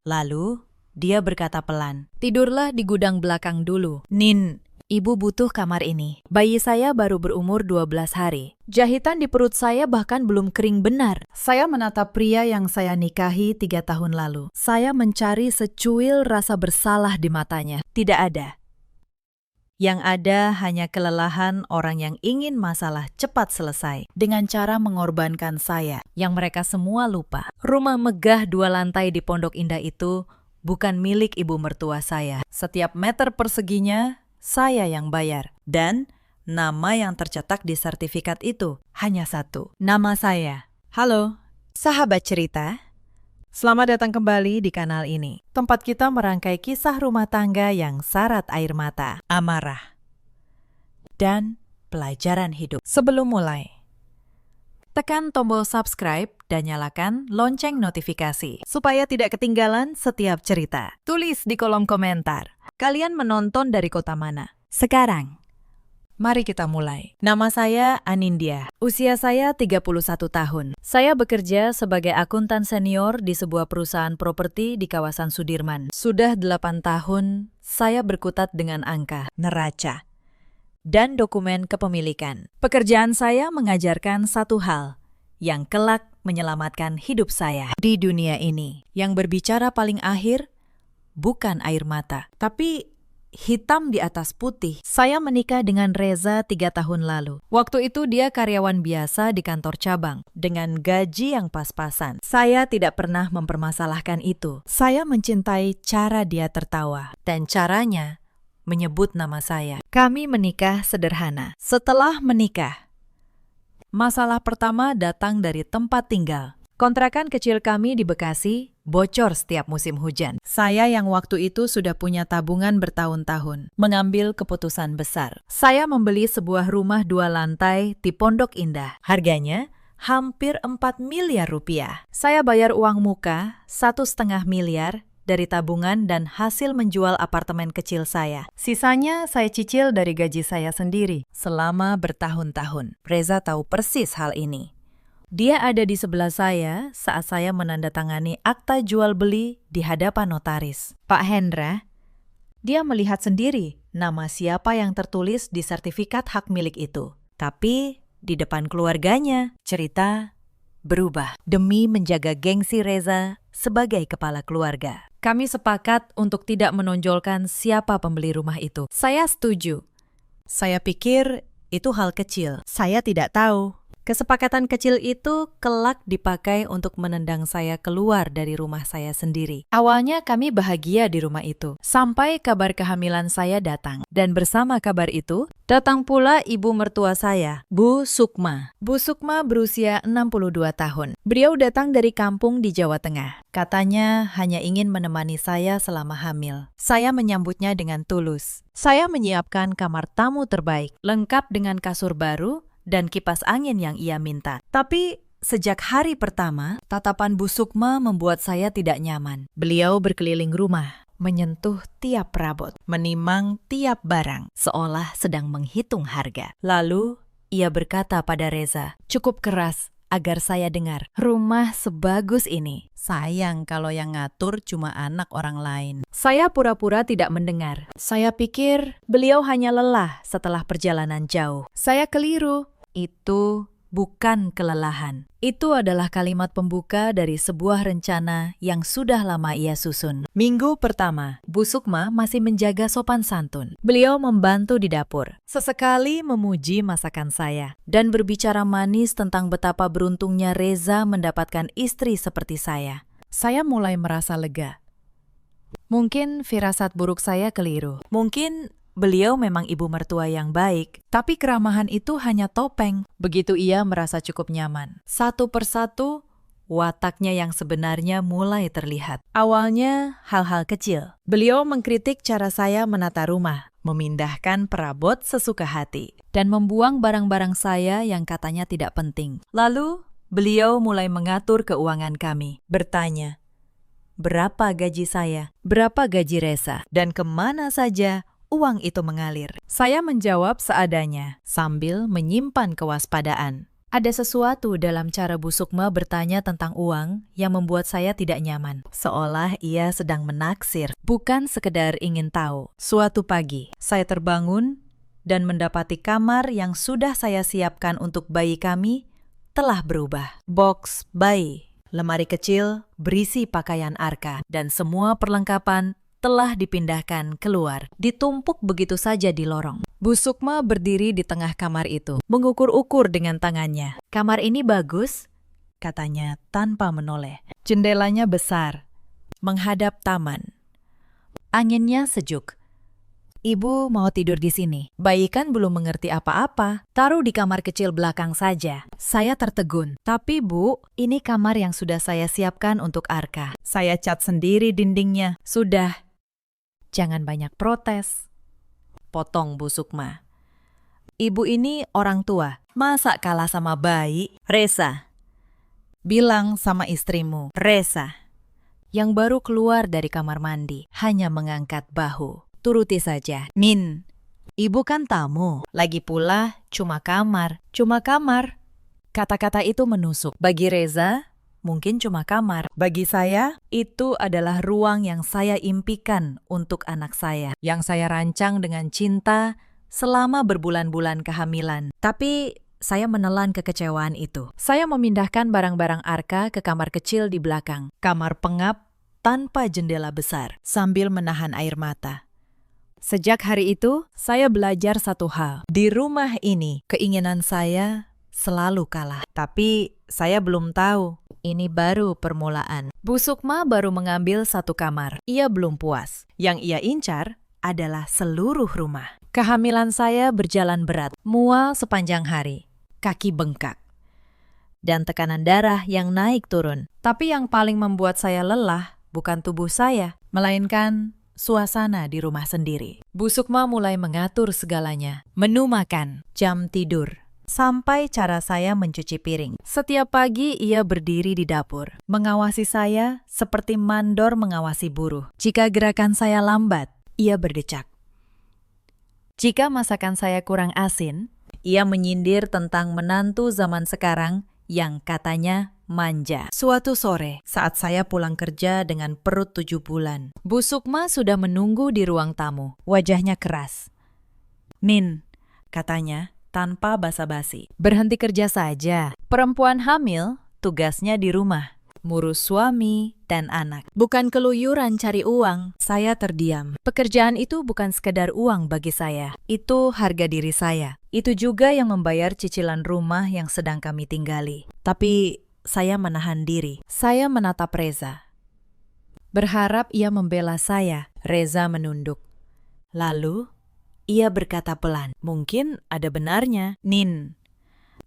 Lalu, dia berkata pelan, "Tidurlah di gudang belakang dulu." "Nin, Ibu butuh kamar ini. Bayi saya baru berumur 12 hari. Jahitan di perut saya bahkan belum kering benar. Saya menatap pria yang saya nikahi 3 tahun lalu. Saya mencari secuil rasa bersalah di matanya. Tidak ada. Yang ada hanya kelelahan orang yang ingin masalah cepat selesai dengan cara mengorbankan saya, yang mereka semua lupa. Rumah megah 2 lantai di Pondok Indah itu bukan milik ibu mertua saya. Setiap meter perseginya saya yang bayar. Dan nama yang tercetak di sertifikat itu hanya satu. Nama saya. Halo, sahabat cerita. Selamat datang kembali di kanal ini. Tempat kita merangkai kisah rumah tangga yang syarat air mata, amarah, dan pelajaran hidup. Sebelum mulai, tekan tombol subscribe dan nyalakan lonceng notifikasi supaya tidak ketinggalan setiap cerita. Tulis di kolom komentar, kalian menonton dari kota mana? Sekarang, mari kita mulai. Nama saya Anindya. Usia saya 31 tahun. Saya bekerja sebagai akuntan senior di sebuah perusahaan properti di kawasan Sudirman. Sudah 8 tahun saya berkutat dengan angka, neraca, dan dokumen kepemilikan. Pekerjaan saya mengajarkan satu hal yang kelak menyelamatkan hidup saya di dunia ini. Yang berbicara paling akhir bukan air mata, tapi hitam di atas putih. Saya menikah dengan Reza 3 tahun lalu. Waktu itu dia karyawan biasa di kantor cabang dengan gaji yang pas-pasan. Saya tidak pernah mempermasalahkan itu. Saya mencintai cara dia tertawa dan caranya menyebut nama saya. Kami menikah sederhana. Setelah menikah, masalah pertama datang dari tempat tinggal. Kontrakan kecil kami di Bekasi bocor setiap musim hujan. Saya yang waktu itu sudah punya tabungan bertahun-tahun, mengambil keputusan besar. Saya membeli sebuah rumah 2 lantai di Pondok Indah. Harganya hampir 4 miliar rupiah. Saya bayar uang muka 1,5 miliar dari tabungan dan hasil menjual apartemen kecil saya. Sisanya saya cicil dari gaji saya sendiri selama bertahun-tahun. Reza tahu persis hal ini. Dia ada di sebelah saya saat saya menandatangani akta jual beli di hadapan notaris. Pak Hendra, dia melihat sendiri nama siapa yang tertulis di sertifikat hak milik itu. Tapi di depan keluarganya, cerita berubah. Demi menjaga gengsi Reza sebagai kepala keluarga, kami sepakat untuk tidak menonjolkan siapa pembeli rumah itu. Saya setuju. Saya pikir itu hal kecil. Saya tidak tahu kesepakatan kecil itu kelak dipakai untuk menendang saya keluar dari rumah saya sendiri. Awalnya kami bahagia di rumah itu, sampai kabar kehamilan saya datang. Dan bersama kabar itu, datang pula ibu mertua saya, Bu Sukma. Bu Sukma berusia 62 tahun. Beliau datang dari kampung di Jawa Tengah. Katanya hanya ingin menemani saya selama hamil. Saya menyambutnya dengan tulus. Saya menyiapkan kamar tamu terbaik, lengkap dengan kasur baru, dan kipas angin yang ia minta. Tapi sejak hari pertama, tatapan Bu Sukma membuat saya tidak nyaman. Beliau berkeliling rumah, menyentuh tiap perabot, menimang tiap barang, seolah sedang menghitung harga. Lalu, ia berkata pada Reza, cukup keras agar saya dengar, rumah sebagus ini. Sayang kalau yang ngatur cuma anak orang lain. Saya pura-pura tidak mendengar. Saya pikir beliau hanya lelah setelah perjalanan jauh. Saya keliru. Itu bukan kelelahan. Itu adalah kalimat pembuka dari sebuah rencana yang sudah lama ia susun. Minggu pertama, Bu Sukma masih menjaga sopan santun. Beliau membantu di dapur, sesekali memuji masakan saya, dan berbicara manis tentang betapa beruntungnya Reza mendapatkan istri seperti saya. Saya mulai merasa lega. Mungkin firasat buruk saya keliru. Mungkin beliau memang ibu mertua yang baik, tapi keramahan itu hanya topeng. Begitu ia merasa cukup nyaman, satu persatu, wataknya yang sebenarnya mulai terlihat. Awalnya hal-hal kecil. Beliau mengkritik cara saya menata rumah, memindahkan perabot sesuka hati, dan membuang barang-barang saya yang katanya tidak penting. Lalu, beliau mulai mengatur keuangan kami, bertanya, berapa gaji saya, berapa gaji Reza, dan kemana saja uang itu mengalir. Saya menjawab seadanya, sambil menyimpan kewaspadaan. Ada sesuatu dalam cara Bu Sukma bertanya tentang uang yang membuat saya tidak nyaman. Seolah ia sedang menaksir, bukan sekedar ingin tahu. Suatu pagi, saya terbangun dan mendapati kamar yang sudah saya siapkan untuk bayi kami telah berubah. Box bayi, lemari kecil berisi pakaian Arka, dan semua perlengkapan telah dipindahkan keluar, ditumpuk begitu saja di lorong. Bu Sukma berdiri di tengah kamar itu, mengukur-ukur dengan tangannya. "Kamar ini bagus," katanya tanpa menoleh. Jendelanya besar, menghadap taman. Anginnya sejuk. "Ibu mau tidur di sini." Bayi kan belum mengerti apa-apa. "Taruh di kamar kecil belakang saja." Saya tertegun. "Tapi Bu, ini kamar yang sudah saya siapkan untuk Arka. Saya cat sendiri dindingnya." "Sudah. Jangan banyak protes," potong Bu Sukma. "Ibu ini orang tua. Masa kalah sama bayi?" "Reza, bilang sama istrimu." "Reza," yang baru keluar dari kamar mandi, hanya mengangkat bahu. "Turuti saja." "Min, ibu kan tamu. Lagi pula cuma kamar." "Cuma kamar?" Kata-kata itu menusuk. Bagi Reza, mungkin cuma kamar. Bagi saya, itu adalah ruang yang saya impikan untuk anak saya, yang saya rancang dengan cinta selama berbulan-bulan kehamilan. Tapi saya menelan kekecewaan itu. Saya memindahkan barang-barang Arka ke kamar kecil di belakang, kamar pengap tanpa jendela besar, sambil menahan air mata. Sejak hari itu, saya belajar satu hal. Di rumah ini, keinginan saya selalu kalah. Tapi saya belum tahu. Ini baru permulaan. Bu Sukma baru mengambil satu kamar. Ia belum puas. Yang ia incar adalah seluruh rumah. Kehamilan saya berjalan berat, mual sepanjang hari, kaki bengkak, dan tekanan darah yang naik turun. Tapi yang paling membuat saya lelah bukan tubuh saya, melainkan suasana di rumah sendiri. Bu Sukma mulai mengatur segalanya. Menu makan, jam tidur, sampai cara saya mencuci piring. Setiap pagi ia berdiri di dapur, mengawasi saya seperti mandor mengawasi buruh. Jika gerakan saya lambat, ia berdecak. Jika masakan saya kurang asin, ia menyindir tentang menantu zaman sekarang yang katanya manja. Suatu sore, saat saya pulang kerja dengan perut 7 bulan, Bu Sukma sudah menunggu di ruang tamu. Wajahnya keras. "Min," katanya, tanpa basa-basi. "Berhenti kerja saja. Perempuan hamil, tugasnya di rumah, ngurus suami dan anak. Bukan keluyuran cari uang." Saya terdiam. Pekerjaan itu bukan sekedar uang bagi saya. Itu harga diri saya. Itu juga yang membayar cicilan rumah yang sedang kami tinggali. Tapi saya menahan diri. Saya menatap Reza, berharap ia membela saya. Reza menunduk. Lalu ia berkata pelan, "Mungkin ada benarnya, Nin.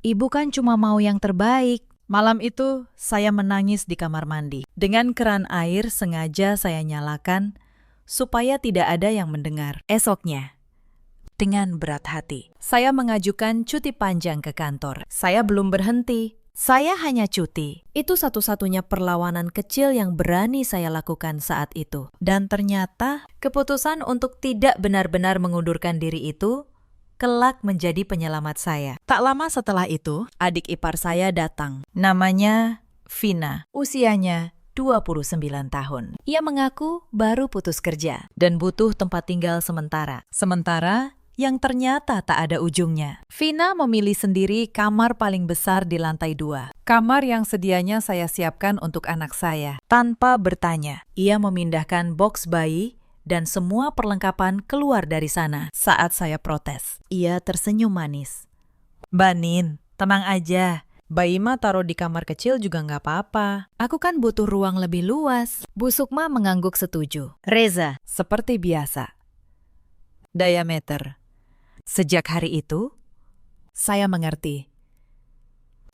Ibu kan cuma mau yang terbaik." Malam itu saya menangis di kamar mandi. Dengan keran air sengaja saya nyalakan supaya tidak ada yang mendengar. Esoknya, dengan berat hati, saya mengajukan cuti panjang ke kantor. Saya belum berhenti. Saya hanya cuti. Itu satu-satunya perlawanan kecil yang berani saya lakukan saat itu. Dan ternyata keputusan untuk tidak benar-benar mengundurkan diri itu kelak menjadi penyelamat saya. Tak lama setelah itu, adik ipar saya datang. Namanya Vina. Usianya 29 tahun. Ia mengaku baru putus kerja dan butuh tempat tinggal sementara. Sementara yang ternyata tak ada ujungnya. Vina memilih sendiri kamar paling besar di lantai 2. Kamar yang sedianya saya siapkan untuk anak saya. Tanpa bertanya, ia memindahkan box bayi dan semua perlengkapan keluar dari sana. Saat saya protes, ia tersenyum manis. "Mbak Nin, tenang aja. Bayi mah taruh di kamar kecil juga nggak apa-apa. Aku kan butuh ruang lebih luas." Bu Sukma mengangguk setuju. Reza, seperti biasa. Diameter. Sejak hari itu, saya mengerti.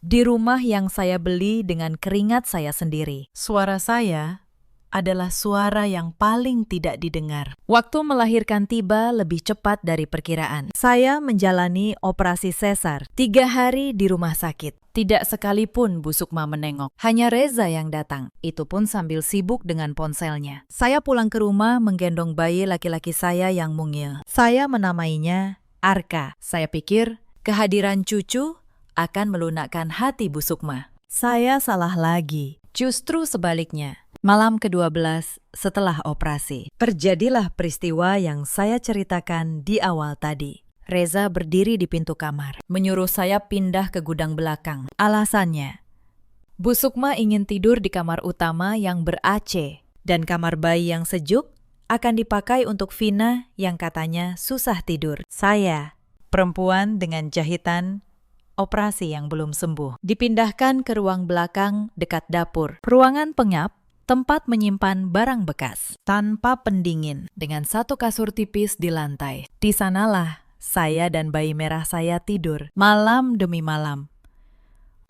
Di rumah yang saya beli dengan keringat saya sendiri, suara saya adalah suara yang paling tidak didengar. Waktu melahirkan tiba lebih cepat dari perkiraan. Saya menjalani operasi sesar, 3 hari di rumah sakit. Tidak sekalipun Bu Sukma menengok. Hanya Reza yang datang. Itu pun sambil sibuk dengan ponselnya. Saya pulang ke rumah menggendong bayi laki-laki saya yang mungil. Saya menamainya Arka. Saya pikir kehadiran cucu akan melunakkan hati Bu Sukma. Saya salah lagi. Justru sebaliknya. Malam ke-12 setelah operasi, terjadilah peristiwa yang saya ceritakan di awal tadi. Reza berdiri di pintu kamar, menyuruh saya pindah ke gudang belakang. Alasannya, Bu Sukma ingin tidur di kamar utama yang ber-AC, dan kamar bayi yang sejuk akan dipakai untuk Vina yang katanya susah tidur. Saya, perempuan dengan jahitan operasi yang belum sembuh, dipindahkan ke ruang belakang dekat dapur, ruangan pengap, tempat menyimpan barang bekas, tanpa pendingin, dengan satu kasur tipis di lantai. Di sanalah saya dan bayi merah saya tidur, malam demi malam.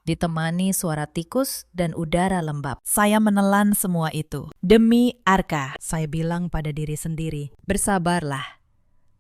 Ditemani suara tikus dan udara lembab. Saya menelan semua itu. Demi Arka, saya bilang pada diri sendiri, bersabarlah.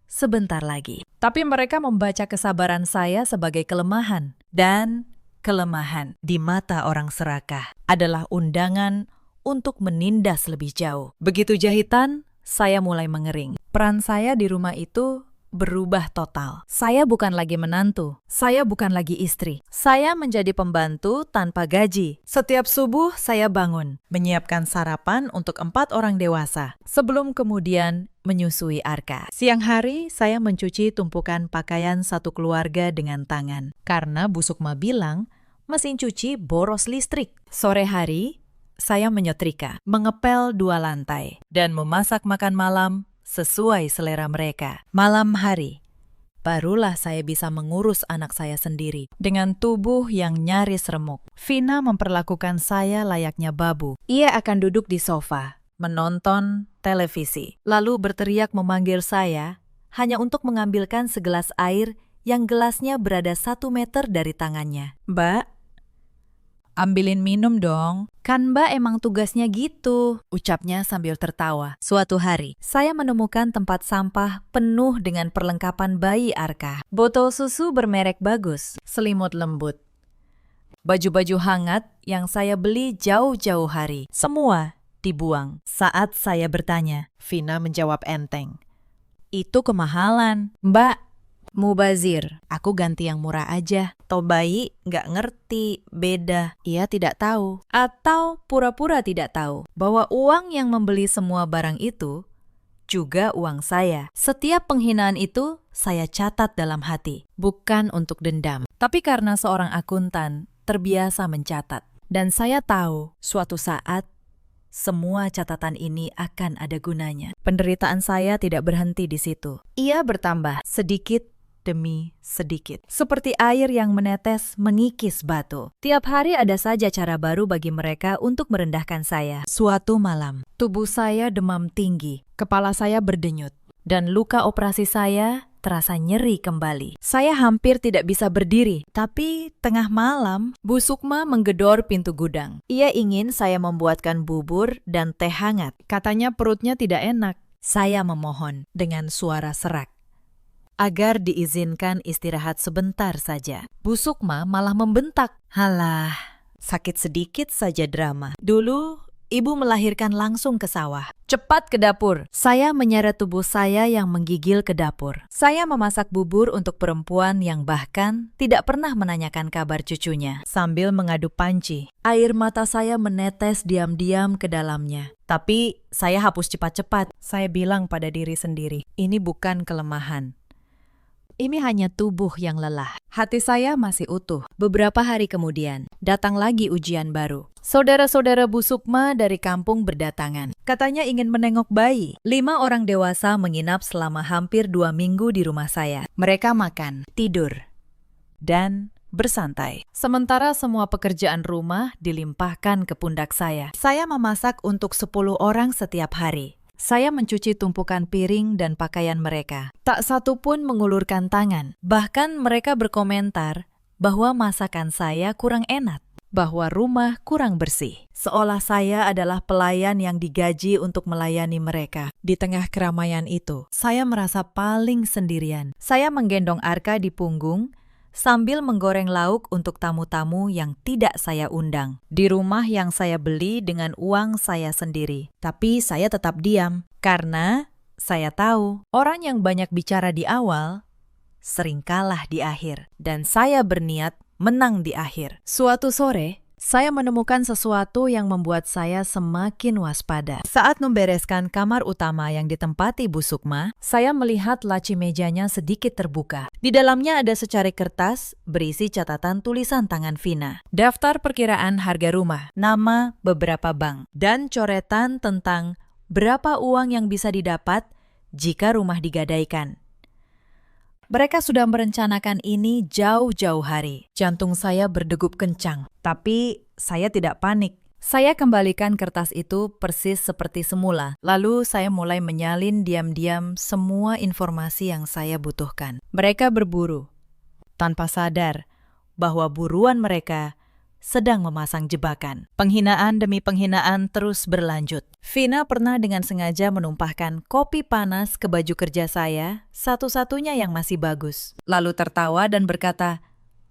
Sebentar lagi. Tapi mereka membaca kesabaran saya sebagai kelemahan. Dan kelemahan di mata orang serakah adalah undangan untuk menindas lebih jauh. Begitu jahitan, saya mulai mengering. Peran saya di rumah itu berubah total. Saya bukan lagi menantu. Saya bukan lagi istri. Saya menjadi pembantu tanpa gaji. Setiap subuh saya bangun, menyiapkan sarapan untuk 4 orang dewasa, sebelum kemudian menyusui Arka. Siang hari, saya mencuci tumpukan pakaian satu keluarga dengan tangan. Karena Bu Sukma bilang, mesin cuci boros listrik. Sore hari, saya menyetrika, mengepel 2 lantai, dan memasak makan malam sesuai selera mereka. Malam hari, barulah saya bisa mengurus anak saya sendiri. Dengan tubuh yang nyaris remuk, Vina memperlakukan saya layaknya babu. Ia akan duduk di sofa, menonton televisi, lalu berteriak memanggil saya hanya untuk mengambilkan segelas air yang gelasnya berada 1 meter dari tangannya. "Mbak, ambilin minum dong. Kan Mbak emang tugasnya gitu," ucapnya sambil tertawa. Suatu hari, saya menemukan tempat sampah penuh dengan perlengkapan bayi Arka. Botol susu bermerek bagus, selimut lembut, baju-baju hangat yang saya beli jauh-jauh hari. Semua dibuang. Saat saya bertanya, Vina menjawab enteng, "Itu kemahalan." "Mbak, mubazir, aku ganti yang murah aja." Toh bayi nggak ngerti, beda. Ia tidak tahu, atau pura-pura tidak tahu, bahwa uang yang membeli semua barang itu juga uang saya. Setiap penghinaan itu saya catat dalam hati, bukan untuk dendam, tapi karena seorang akuntan terbiasa mencatat. Dan saya tahu suatu saat semua catatan ini akan ada gunanya. Penderitaan saya tidak berhenti di situ. Ia bertambah sedikit demi sedikit, seperti air yang menetes mengikis batu. Tiap hari ada saja cara baru bagi mereka untuk merendahkan saya. Suatu malam, tubuh saya demam tinggi, kepala saya berdenyut, dan luka operasi saya terasa nyeri kembali. Saya hampir tidak bisa berdiri, tapi tengah malam, Bu Sukma menggedor pintu gudang. Ia ingin saya membuatkan bubur dan teh hangat. Katanya perutnya tidak enak. Saya memohon dengan suara serak agar diizinkan istirahat sebentar saja. Bu Sukma malah membentak. "Halah, sakit sedikit saja drama. Dulu ibu melahirkan langsung ke sawah. Cepat ke dapur." Saya menyeret tubuh saya yang menggigil ke dapur. Saya memasak bubur untuk perempuan yang bahkan tidak pernah menanyakan kabar cucunya. Sambil mengadu panci, air mata saya menetes diam-diam ke dalamnya. Tapi saya hapus cepat-cepat. Saya bilang pada diri sendiri, ini bukan kelemahan. Ini hanya tubuh yang lelah. Hati saya masih utuh. Beberapa hari kemudian, datang lagi ujian baru. Saudara-saudara Bu Sukma dari kampung berdatangan. Katanya ingin menengok bayi. 5 orang dewasa menginap selama hampir 2 minggu di rumah saya. Mereka makan, tidur, dan bersantai. Sementara semua pekerjaan rumah dilimpahkan ke pundak saya. Saya memasak untuk 10 orang setiap hari. Saya mencuci tumpukan piring dan pakaian mereka. Tak satu pun mengulurkan tangan. Bahkan mereka berkomentar bahwa masakan saya kurang enak, bahwa rumah kurang bersih. Seolah saya adalah pelayan yang digaji untuk melayani mereka. Di tengah keramaian itu, saya merasa paling sendirian. Saya menggendong Arka di punggung sambil menggoreng lauk untuk tamu-tamu yang tidak saya undang. Di rumah yang saya beli dengan uang saya sendiri. Tapi saya tetap diam, karena saya tahu orang yang banyak bicara di awal sering kalah di akhir. Dan saya berniat menang di akhir. Suatu sore, saya menemukan sesuatu yang membuat saya semakin waspada. Saat membereskan kamar utama yang ditempati Bu Sukma, saya melihat laci mejanya sedikit terbuka. Di dalamnya ada secari kertas berisi catatan tulisan tangan Vina, daftar perkiraan harga rumah, nama beberapa bank, dan coretan tentang berapa uang yang bisa didapat jika rumah digadaikan. Mereka sudah merencanakan ini jauh-jauh hari. Jantung saya berdegup kencang, tapi saya tidak panik. Saya kembalikan kertas itu persis seperti semula. Lalu saya mulai menyalin diam-diam semua informasi yang saya butuhkan. Mereka berburu, tanpa sadar bahwa buruan mereka sedang memasang jebakan. Penghinaan demi penghinaan terus berlanjut. Vina pernah dengan sengaja menumpahkan kopi panas ke baju kerja saya, satu-satunya yang masih bagus. Lalu tertawa dan berkata,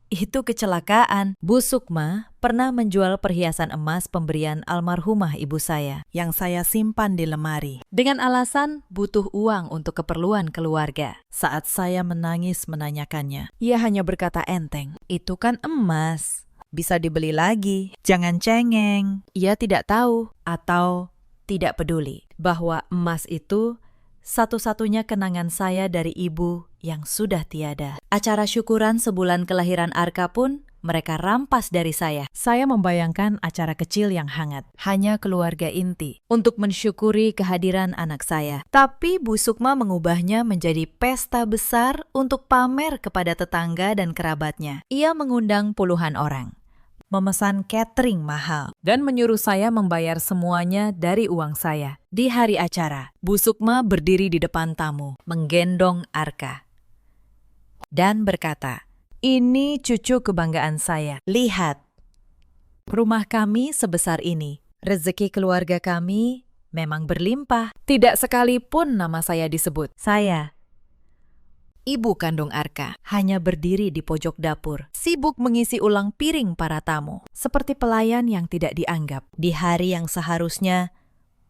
"Itu kecelakaan." Bu Sukma pernah menjual perhiasan emas pemberian almarhumah ibu saya yang saya simpan di lemari dengan alasan butuh uang untuk keperluan keluarga. Saat saya menangis menanyakannya, ia hanya berkata enteng, "Itu kan emas. Bisa dibeli lagi, jangan cengeng." Ia tidak tahu atau tidak peduli bahwa emas itu satu-satunya kenangan saya dari ibu yang sudah tiada. Acara syukuran sebulan kelahiran Arka pun mereka rampas dari saya. Saya membayangkan acara kecil yang hangat, hanya keluarga inti, untuk mensyukuri kehadiran anak saya. Tapi Bu Sukma mengubahnya menjadi pesta besar untuk pamer kepada tetangga dan kerabatnya. Ia mengundang puluhan orang, memesan catering mahal, dan menyuruh saya membayar semuanya dari uang saya. Di hari acara, Bu Sukma berdiri di depan tamu, menggendong Arka, dan berkata, "Ini cucu kebanggaan saya. Lihat, rumah kami sebesar ini. Rezeki keluarga kami memang berlimpah. Tidak sekalipun nama saya disebut. Saya, ibu kandung Arka, hanya berdiri di pojok dapur, sibuk mengisi ulang piring para tamu, seperti pelayan yang tidak dianggap. Di hari yang seharusnya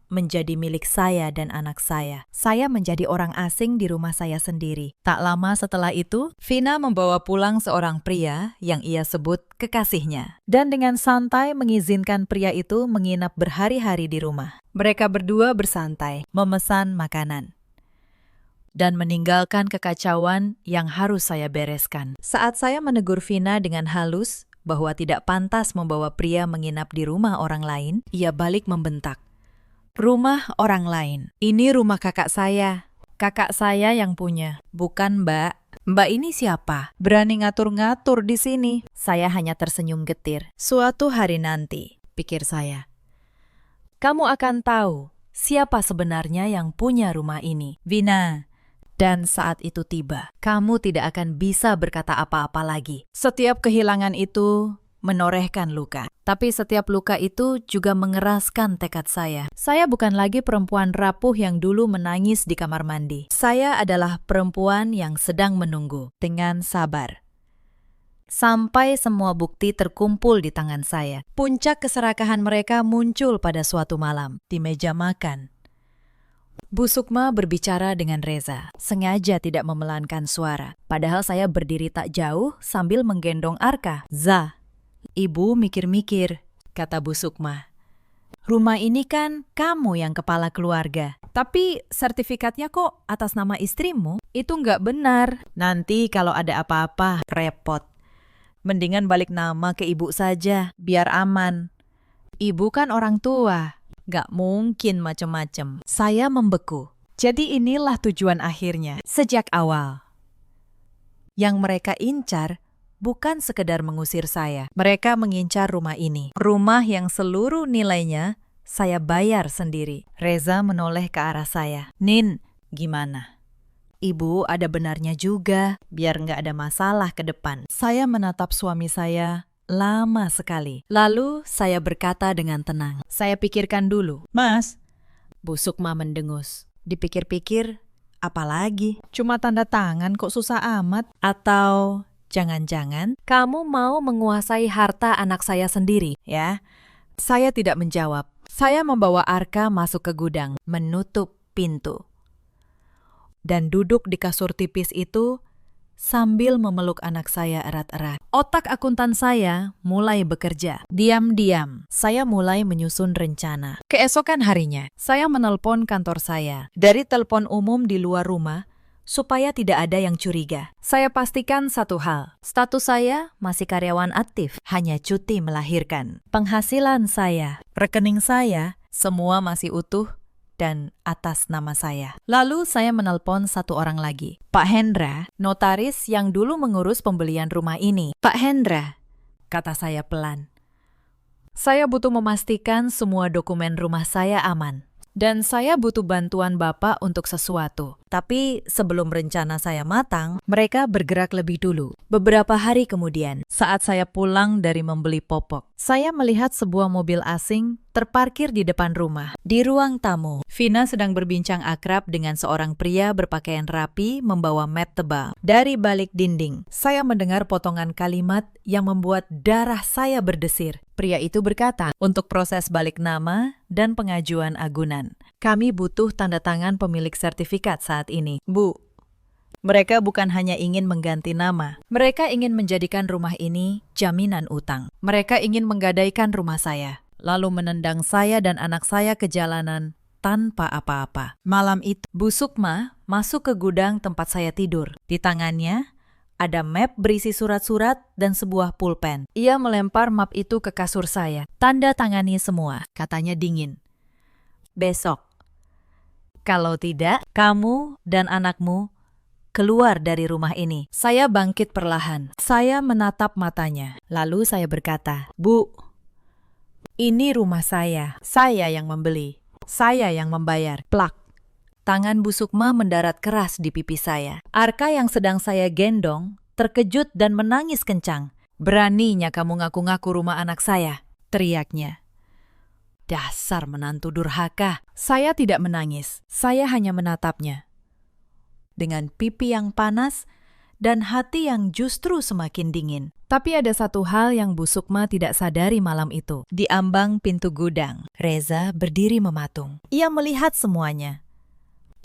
menjadi milik saya dan anak saya, saya menjadi orang asing di rumah saya sendiri. Tak lama setelah itu, Vina membawa pulang seorang pria yang ia sebut kekasihnya, dan dengan santai mengizinkan pria itu menginap berhari-hari di rumah. Mereka berdua bersantai, memesan makanan, dan meninggalkan kekacauan yang harus saya bereskan. Saat saya menegur Vina dengan halus bahwa tidak pantas membawa pria menginap di rumah orang lain, ia balik membentak, "Rumah orang lain? Ini rumah kakak saya. Kakak saya yang punya, bukan Mbak. Mbak ini siapa? Berani ngatur-ngatur di sini." Saya hanya tersenyum getir. Suatu hari nanti, pikir saya, kamu akan tahu siapa sebenarnya yang punya rumah ini, Vina. Dan saat itu tiba, kamu tidak akan bisa berkata apa-apa lagi. Setiap kehilangan itu menorehkan luka, tapi setiap luka itu juga mengeraskan tekad saya. Saya bukan lagi perempuan rapuh yang dulu menangis di kamar mandi. Saya adalah perempuan yang sedang menunggu dengan sabar sampai semua bukti terkumpul di tangan saya. Puncak keserakahan mereka muncul pada suatu malam di meja makan. Bu Sukma berbicara dengan Reza, sengaja tidak memelankan suara. Padahal saya berdiri tak jauh sambil menggendong Arka. "Za, ibu mikir-mikir," kata Bu Sukma. "Rumah ini kan kamu yang kepala keluarga. Tapi sertifikatnya kok atas nama istrimu? Itu nggak benar. Nanti kalau ada apa-apa, repot. Mendingan balik nama ke ibu saja, biar aman. Ibu kan orang tua. Gak mungkin macem-macem." Saya membeku. Jadi inilah tujuan akhirnya. Sejak awal, yang mereka incar bukan sekedar mengusir saya. Mereka mengincar rumah ini. Rumah yang seluruh nilainya saya bayar sendiri. Reza menoleh ke arah saya. "Nin, gimana? Ibu ada benarnya juga, biar nggak ada masalah ke depan." Saya menatap suami saya lama sekali. Lalu saya berkata dengan tenang, "Saya pikirkan dulu." "Mas." Bu Sukma mendengus. Dipikir-pikir, apalagi? Cuma tanda tangan kok susah amat? Atau jangan-jangan kamu mau menguasai harta anak saya sendiri, ya? Saya tidak menjawab. Saya membawa Arka masuk ke gudang, menutup pintu, dan duduk di kasur tipis itu sambil memeluk anak saya erat-erat. Otak akuntan saya mulai bekerja. Diam-diam, saya mulai menyusun rencana. Keesokan harinya, saya menelpon kantor saya dari telepon umum di luar rumah supaya tidak ada yang curiga. Saya pastikan satu hal, status saya masih karyawan aktif, hanya cuti melahirkan. Penghasilan saya, rekening saya, semua masih utuh dan atas nama saya. Lalu saya menelpon satu orang lagi, Pak Hendra, notaris yang dulu mengurus pembelian rumah ini. Pak Hendra, kata saya pelan. Saya butuh memastikan semua dokumen rumah saya aman. Dan saya butuh bantuan Bapak untuk sesuatu. Tapi sebelum rencana saya matang, mereka bergerak lebih dulu. Beberapa hari kemudian, saat saya pulang dari membeli popok, saya melihat sebuah mobil asing terparkir di depan rumah. Di ruang tamu, Vina sedang berbincang akrab dengan seorang pria berpakaian rapi membawa mat tebal. Dari balik dinding, saya mendengar potongan kalimat yang membuat darah saya berdesir. Pria itu berkata, untuk proses balik nama dan pengajuan agunan, kami butuh tanda tangan pemilik sertifikat saat ini. Bu, mereka bukan hanya ingin mengganti nama, mereka ingin menjadikan rumah ini jaminan utang. Mereka ingin menggadaikan rumah saya, lalu menendang saya dan anak saya ke jalanan tanpa apa-apa. Malam itu, Bu Sukma masuk ke gudang tempat saya tidur. Di tangannya ada map berisi surat-surat dan sebuah pulpen. Ia melempar map itu ke kasur saya. Tanda tangani semua, katanya dingin. Besok. Kalau tidak, kamu dan anakmu keluar dari rumah ini. Saya bangkit perlahan. Saya menatap matanya. Lalu saya berkata, Bu, ini rumah saya. Saya yang membeli. Saya yang membayar. Plak. Tangan Bu Sukma mendarat keras di pipi saya. Arka yang sedang saya gendong terkejut dan menangis kencang. Beraninya kamu ngaku-ngaku rumah anak saya, teriaknya. Dasar menantu durhaka. Saya tidak menangis, saya hanya menatapnya. Dengan pipi yang panas dan hati yang justru semakin dingin. Tapi ada satu hal yang Bu Sukma tidak sadari malam itu. Di ambang pintu gudang, Reza berdiri mematung. Ia melihat semuanya.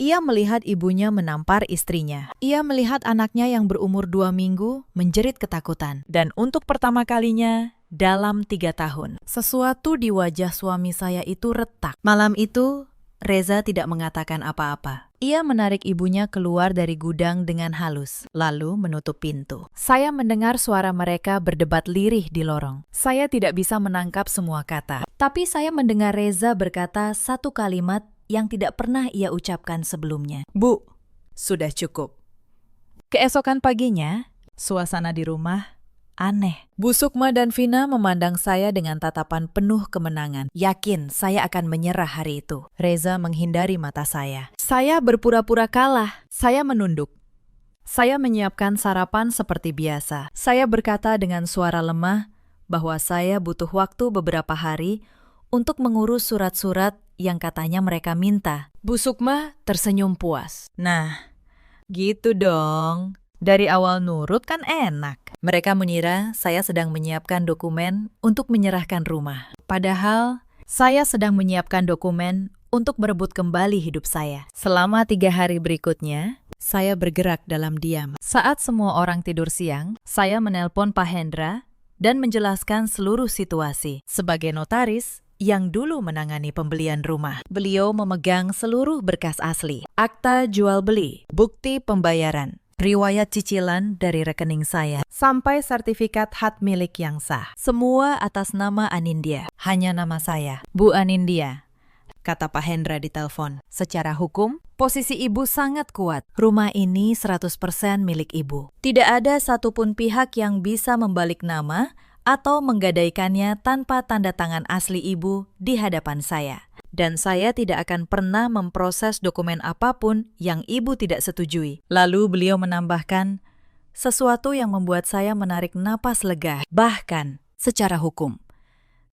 Ia melihat ibunya menampar istrinya. Ia melihat anaknya yang berumur 2 minggu menjerit ketakutan. Dan untuk pertama kalinya dalam 3 tahun, sesuatu di wajah suami saya itu retak. Malam itu, Reza tidak mengatakan apa-apa. Ia menarik ibunya keluar dari gudang dengan halus, lalu menutup pintu. Saya mendengar suara mereka berdebat lirih di lorong. Saya tidak bisa menangkap semua kata. Tapi saya mendengar Reza berkata satu kalimat yang tidak pernah ia ucapkan sebelumnya. Bu, sudah cukup. Keesokan paginya, suasana di rumah aneh. Bu Sukma dan Vina memandang saya dengan tatapan penuh kemenangan. Yakin saya akan menyerah hari itu. Reza menghindari mata saya. Saya berpura-pura kalah. Saya menunduk. Saya menyiapkan sarapan seperti biasa. Saya berkata dengan suara lemah bahwa saya butuh waktu beberapa hari untuk mengurus surat-surat yang katanya mereka minta. Bu Sukma tersenyum puas. Nah, gitu dong. Dari awal nurut kan enak. Mereka mengira saya sedang menyiapkan dokumen untuk menyerahkan rumah. Padahal, saya sedang menyiapkan dokumen untuk merebut kembali hidup saya. Selama 3 hari berikutnya, saya bergerak dalam diam. Saat semua orang tidur siang, saya menelpon Pak Hendra dan menjelaskan seluruh situasi. Sebagai notaris yang dulu menangani pembelian rumah, beliau memegang seluruh berkas asli, akta jual beli, bukti pembayaran, riwayat cicilan dari rekening saya, sampai sertifikat hak milik yang sah. Semua atas nama Anindya, hanya nama saya. Bu Anindya, kata Pak Hendra di telepon. Secara hukum, posisi ibu sangat kuat. Rumah ini 100% milik ibu. Tidak ada satupun pihak yang bisa membalik nama atau menggadaikannya tanpa tanda tangan asli ibu di hadapan saya. Dan saya tidak akan pernah memproses dokumen apapun yang ibu tidak setujui. Lalu beliau menambahkan sesuatu yang membuat saya menarik napas lega. Bahkan secara hukum,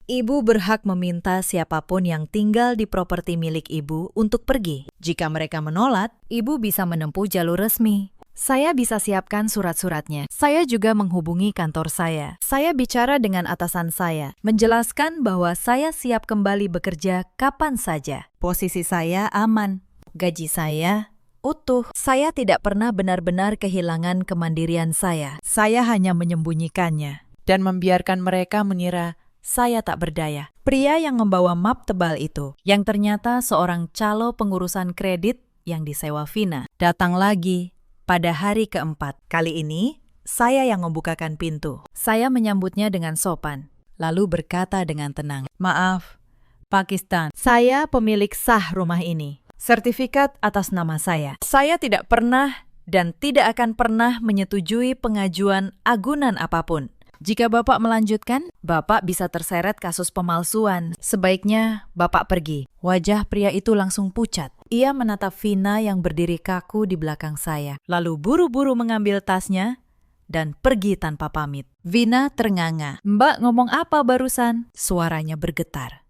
ibu berhak meminta siapapun yang tinggal di properti milik ibu untuk pergi. Jika mereka menolak, ibu bisa menempuh jalur resmi. Saya bisa siapkan surat-suratnya. Saya juga menghubungi kantor saya. Saya bicara dengan atasan saya, menjelaskan bahwa saya siap kembali bekerja kapan saja. Posisi saya aman, gaji saya utuh. Saya tidak pernah benar-benar kehilangan kemandirian saya. Saya hanya menyembunyikannya dan membiarkan mereka mengira saya tak berdaya. Pria yang membawa map tebal itu, yang ternyata seorang calo pengurusan kredit yang disewa Vina, datang lagi pada hari keempat. Kali ini, saya yang membukakan pintu. Saya menyambutnya dengan sopan, lalu berkata dengan tenang, "Maaf, Pakistan, saya pemilik sah rumah ini. Sertifikat atas nama saya. Saya tidak pernah dan tidak akan pernah menyetujui pengajuan agunan apapun. Jika Bapak melanjutkan, Bapak bisa terseret kasus pemalsuan. Sebaiknya Bapak pergi." Wajah pria itu langsung pucat. Ia menatap Vina yang berdiri kaku di belakang saya, lalu buru-buru mengambil tasnya dan pergi tanpa pamit. Vina ternganga. "Mbak ngomong apa barusan?" Suaranya bergetar.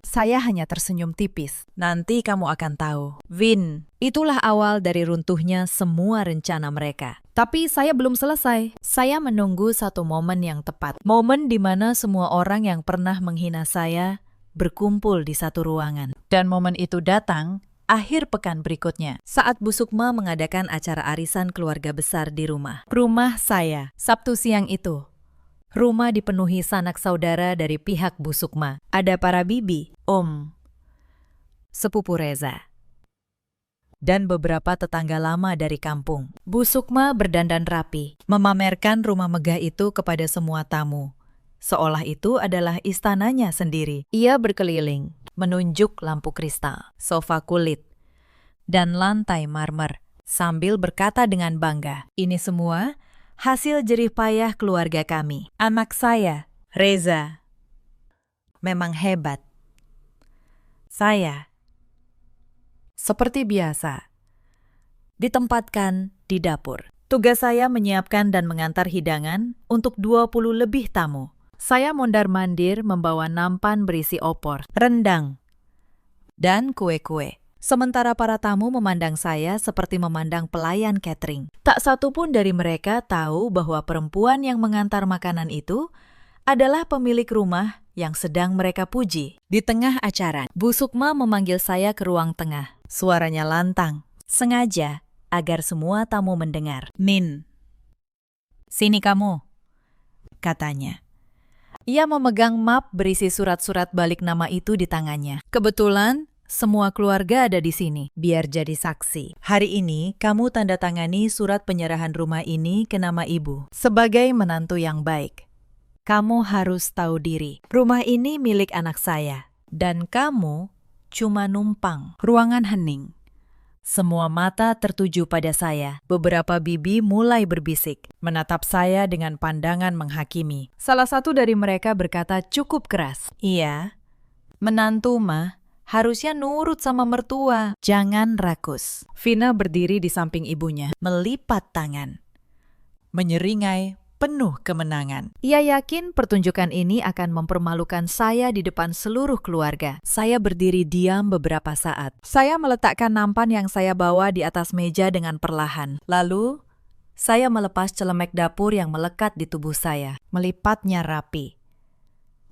Saya hanya tersenyum tipis. "Nanti kamu akan tahu." Vin, itulah awal dari runtuhnya semua rencana mereka. Tapi saya belum selesai. Saya menunggu satu momen yang tepat. Momen di mana semua orang yang pernah menghina saya berkumpul di satu ruangan. Dan momen itu datang akhir pekan berikutnya, saat Bu Sukma mengadakan acara arisan keluarga besar di rumah. Rumah saya, Sabtu siang itu. Rumah dipenuhi sanak saudara dari pihak Bu Sukma. Ada para bibi, om, sepupu Reza, dan beberapa tetangga lama dari kampung. Bu Sukma berdandan rapi, memamerkan rumah megah itu kepada semua tamu, seolah itu adalah istananya sendiri. Ia berkeliling, menunjuk lampu kristal, sofa kulit, dan lantai marmer, sambil berkata dengan bangga, "Ini semua hasil jerih payah keluarga kami. Anak saya, Reza, memang hebat." Saya, seperti biasa, ditempatkan di dapur. Tugas saya menyiapkan dan mengantar hidangan untuk 20 lebih tamu. Saya mondar-mandir membawa nampan berisi opor, rendang, dan kue-kue. Sementara para tamu memandang saya seperti memandang pelayan catering. Tak satu pun dari mereka tahu bahwa perempuan yang mengantar makanan itu adalah pemilik rumah yang sedang mereka puji. Di tengah acara, Bu Sukma memanggil saya ke ruang tengah. Suaranya lantang, sengaja agar semua tamu mendengar. "Min, sini kamu," katanya. Ia memegang map berisi surat-surat balik nama itu di tangannya. "Kebetulan semua keluarga ada di sini, biar jadi saksi. Hari ini kamu tanda tangani surat penyerahan rumah ini ke nama ibu. Sebagai menantu yang baik, kamu harus tahu diri. Rumah ini milik anak saya, dan kamu cuma numpang." Ruangan hening. Semua mata tertuju pada saya. Beberapa bibi mulai berbisik, menatap saya dengan pandangan menghakimi. Salah satu dari mereka berkata cukup keras, "Iya, menantu mah harusnya nurut sama mertua. Jangan rakus." Vina berdiri di samping ibunya, melipat tangan, menyeringai penuh kemenangan. Ia yakin pertunjukan ini akan mempermalukan saya di depan seluruh keluarga. Saya berdiri diam beberapa saat. Saya meletakkan nampan yang saya bawa di atas meja dengan perlahan. Lalu, saya melepas celemek dapur yang melekat di tubuh saya, melipatnya rapi,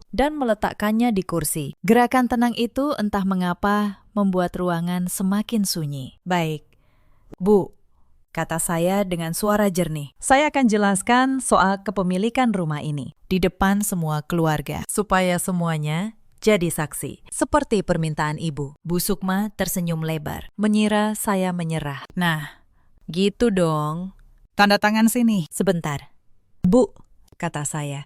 dan meletakkannya di kursi. Gerakan tenang itu entah mengapa membuat ruangan semakin sunyi. "Baik, Bu," kata saya dengan suara jernih. "Saya akan jelaskan soal kepemilikan rumah ini di depan semua keluarga, supaya semuanya jadi saksi. Seperti permintaan ibu." Bu Sukma tersenyum lebar, mengira saya menyerah. "Nah, gitu dong. Tanda tangan sini." "Sebentar, Bu," kata saya.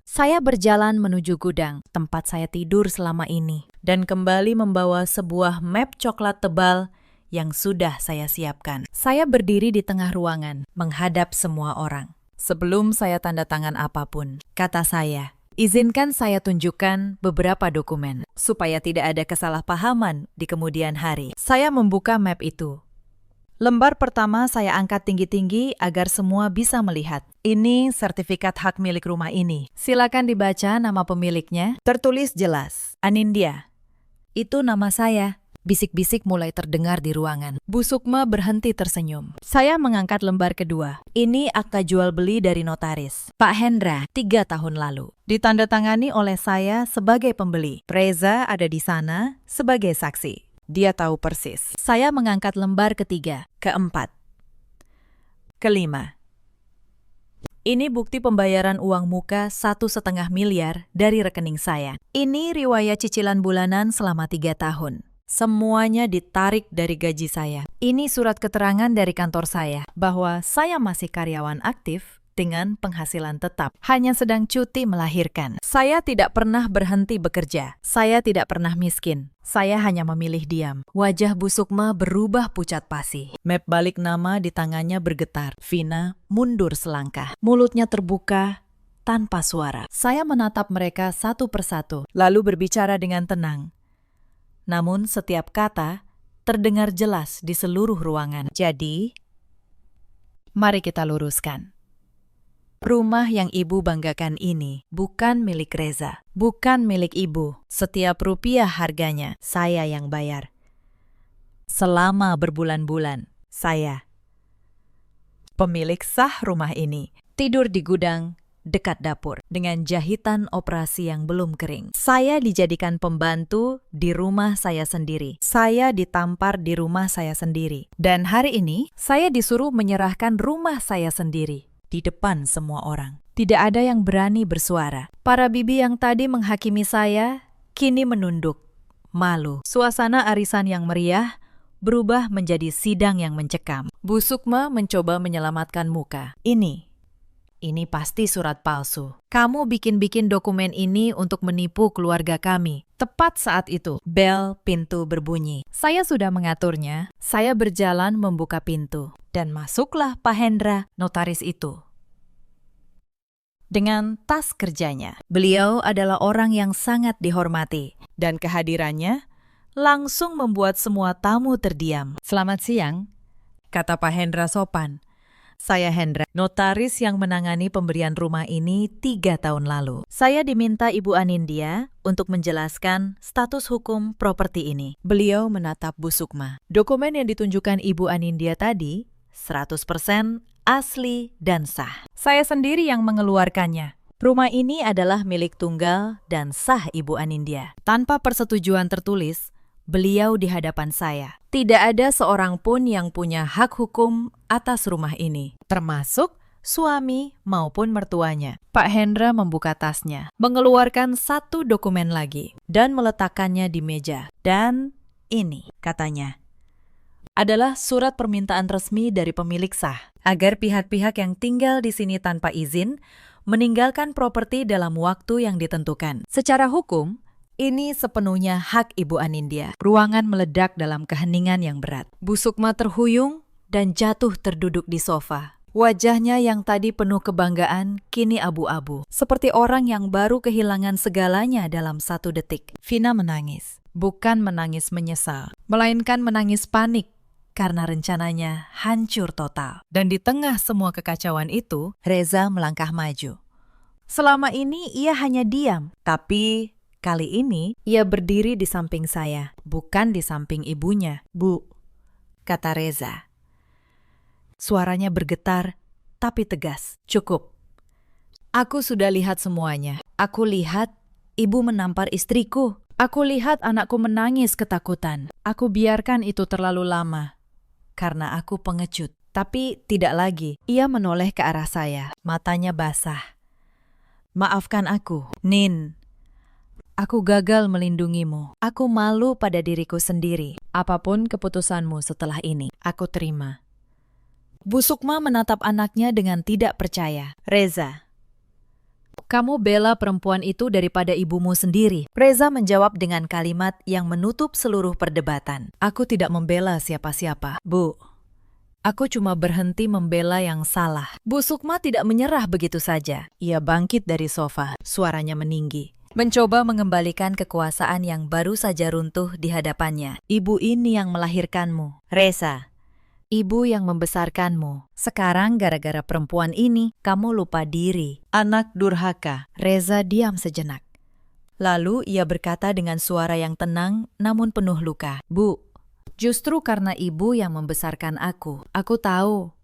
Saya berjalan menuju gudang, tempat saya tidur selama ini, dan kembali membawa sebuah map coklat tebal yang sudah saya siapkan. Saya berdiri di tengah ruangan, menghadap semua orang. "Sebelum saya tanda tangan apapun," kata saya, "izinkan saya tunjukkan beberapa dokumen, supaya tidak ada kesalahpahaman di kemudian hari." Saya membuka map itu. Lembar pertama saya angkat tinggi-tinggi agar semua bisa melihat. "Ini sertifikat hak milik rumah ini. Silakan dibaca nama pemiliknya." Tertulis jelas, Anindya. "Itu nama saya." Bisik-bisik mulai terdengar di ruangan. Bu Sukma berhenti tersenyum. Saya mengangkat lembar kedua. "Ini akta jual beli dari notaris Pak Hendra 3 tahun lalu. Ditandatangani oleh saya sebagai pembeli. Reza ada di sana sebagai saksi." Dia tahu persis. Saya mengangkat lembar ketiga, keempat, kelima. Ini bukti pembayaran uang muka 1,5 miliar dari rekening saya. Ini riwayat cicilan bulanan selama 3 tahun. Semuanya ditarik dari gaji saya. Ini surat keterangan dari kantor saya bahwa saya masih karyawan aktif dengan penghasilan tetap. Hanya sedang cuti melahirkan. Saya tidak pernah berhenti bekerja. Saya tidak pernah miskin. Saya hanya memilih diam. Wajah Bu Sukma berubah pucat pasi. Map balik nama di tangannya bergetar. Vina mundur selangkah. Mulutnya terbuka tanpa suara. Saya menatap mereka satu persatu, lalu berbicara dengan tenang. Namun setiap kata terdengar jelas di seluruh ruangan. Jadi, mari kita luruskan. Rumah yang ibu banggakan ini bukan milik Reza, bukan milik ibu. Setiap rupiah harganya, saya yang bayar. Selama berbulan-bulan, saya, pemilik sah rumah ini, tidur di gudang dekat dapur dengan jahitan operasi yang belum kering. Saya dijadikan pembantu di rumah saya sendiri. Saya ditampar di rumah saya sendiri. Dan hari ini, saya disuruh menyerahkan rumah saya sendiri di depan semua orang. Tidak ada yang berani bersuara. Para bibi yang tadi menghakimi saya, kini menunduk, malu. Suasana arisan yang meriah berubah menjadi sidang yang mencekam. Bu Sukma mencoba menyelamatkan muka. Ini pasti surat palsu. Kamu bikin-bikin dokumen ini untuk menipu keluarga kami. Tepat saat itu, bel pintu berbunyi. Saya sudah mengaturnya. Saya berjalan membuka pintu. Dan masuklah Pak Hendra, notaris itu. Dengan tas kerjanya. Beliau adalah orang yang sangat dihormati. Dan kehadirannya langsung membuat semua tamu terdiam. Selamat siang, kata Pak Hendra sopan. Saya Hendra, notaris yang menangani pemberian rumah ini 3 tahun lalu. Saya diminta Ibu Anindya untuk menjelaskan status hukum properti ini. Beliau menatap Bu Sukma. Dokumen yang ditunjukkan Ibu Anindya tadi 100% asli dan sah. Saya sendiri yang mengeluarkannya. Rumah ini adalah milik tunggal dan sah Ibu Anindya. Tanpa persetujuan tertulis, beliau di hadapan saya. Tidak ada seorang pun yang punya hak hukum atas rumah ini, termasuk suami maupun mertuanya. Pak Hendra membuka tasnya, mengeluarkan 1 dokumen lagi, dan meletakkannya di meja. Dan ini, katanya, adalah surat permintaan resmi dari pemilik sah, agar pihak-pihak yang tinggal di sini tanpa izin meninggalkan properti dalam waktu yang ditentukan. Secara hukum, ini sepenuhnya hak Ibu Anindya. Ruangan meledak dalam keheningan yang berat. Bu Sukma terhuyung dan jatuh terduduk di sofa. Wajahnya yang tadi penuh kebanggaan kini abu-abu. Seperti orang yang baru kehilangan segalanya dalam 1 detik. Vina menangis. Bukan menangis menyesal, melainkan menangis panik karena rencananya hancur total. Dan di tengah semua kekacauan itu, Reza melangkah maju. Selama ini ia hanya diam, tapi kali ini, ia berdiri di samping saya, bukan di samping ibunya. Bu, kata Reza. Suaranya bergetar, tapi tegas. Cukup. Aku sudah lihat semuanya. Aku lihat ibu menampar istriku. Aku lihat anakku menangis ketakutan. Aku biarkan itu terlalu lama, karena aku pengecut. Tapi tidak lagi. Ia menoleh ke arah saya. Matanya basah. Maafkan aku, Nin. Aku gagal melindungimu. Aku malu pada diriku sendiri. Apapun keputusanmu setelah ini, aku terima. Bu Sukma menatap anaknya dengan tidak percaya. Reza, kamu bela perempuan itu daripada ibumu sendiri. Reza menjawab dengan kalimat yang menutup seluruh perdebatan. Aku tidak membela siapa-siapa. Bu, aku cuma berhenti membela yang salah. Bu Sukma tidak menyerah begitu saja. Ia bangkit dari sofa, suaranya meninggi. Mencoba mengembalikan kekuasaan yang baru saja runtuh di hadapannya. Ibu ini yang melahirkanmu, Reza. Ibu yang membesarkanmu. Sekarang gara-gara perempuan ini, kamu lupa diri. Anak durhaka. Reza diam sejenak. Lalu ia berkata dengan suara yang tenang namun penuh luka. Bu, justru karena ibu yang membesarkan aku tahu.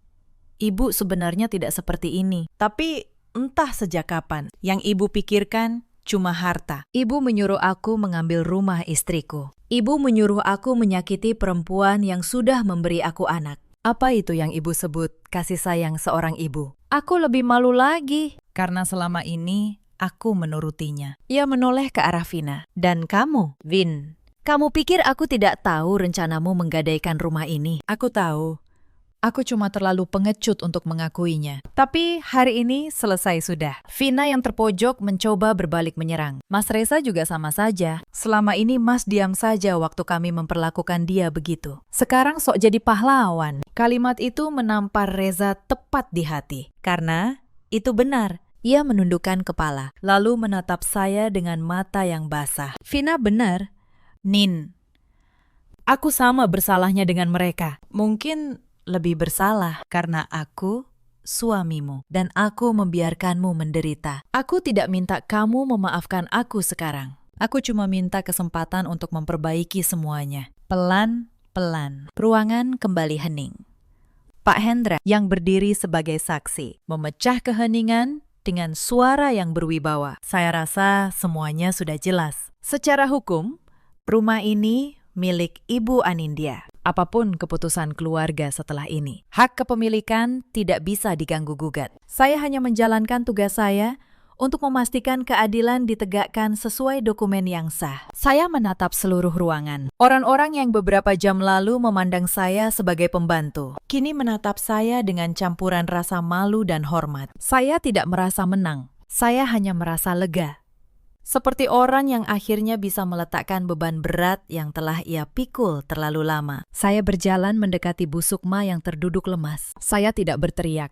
Ibu sebenarnya tidak seperti ini. Tapi entah sejak kapan, yang ibu pikirkan cuma harta. Ibu menyuruh aku mengambil rumah istriku. Ibu menyuruh aku menyakiti perempuan yang sudah memberi aku anak. Apa itu yang ibu sebut kasih sayang seorang ibu? Aku lebih malu lagi, karena selama ini aku menurutinya. Ia menoleh ke arah Vina. Dan kamu, Vin, kamu pikir aku tidak tahu rencanamu menggadaikan rumah ini? Aku tahu. Aku cuma terlalu pengecut untuk mengakuinya. Tapi hari ini selesai sudah. Vina yang terpojok mencoba berbalik menyerang. Mas Reza juga sama saja. Selama ini Mas diam saja waktu kami memperlakukan dia begitu. Sekarang sok jadi pahlawan. Kalimat itu menampar Reza tepat di hati. Karena itu benar. Ia menundukkan kepala, lalu menatap saya dengan mata yang basah. Vina benar. Nin, aku sama bersalahnya dengan mereka. Mungkin lebih bersalah karena aku suamimu dan aku membiarkanmu menderita. Aku tidak minta kamu memaafkan aku sekarang. Aku cuma minta kesempatan untuk memperbaiki semuanya. Pelan-pelan. Ruangan kembali hening. Pak Hendra yang berdiri sebagai saksi memecah keheningan dengan suara yang berwibawa. Saya rasa semuanya sudah jelas. Secara hukum, rumah ini milik Ibu Anindya. Apapun keputusan keluarga setelah ini, hak kepemilikan tidak bisa diganggu-gugat. Saya hanya menjalankan tugas saya untuk memastikan keadilan ditegakkan sesuai dokumen yang sah. Saya menatap seluruh ruangan. Orang-orang yang beberapa jam lalu memandang saya sebagai pembantu, kini menatap saya dengan campuran rasa malu dan hormat. Saya tidak merasa menang. Saya hanya merasa lega. Seperti orang yang akhirnya bisa meletakkan beban berat yang telah ia pikul terlalu lama. Saya berjalan mendekati Bu Sukma yang terduduk lemas. Saya tidak berteriak.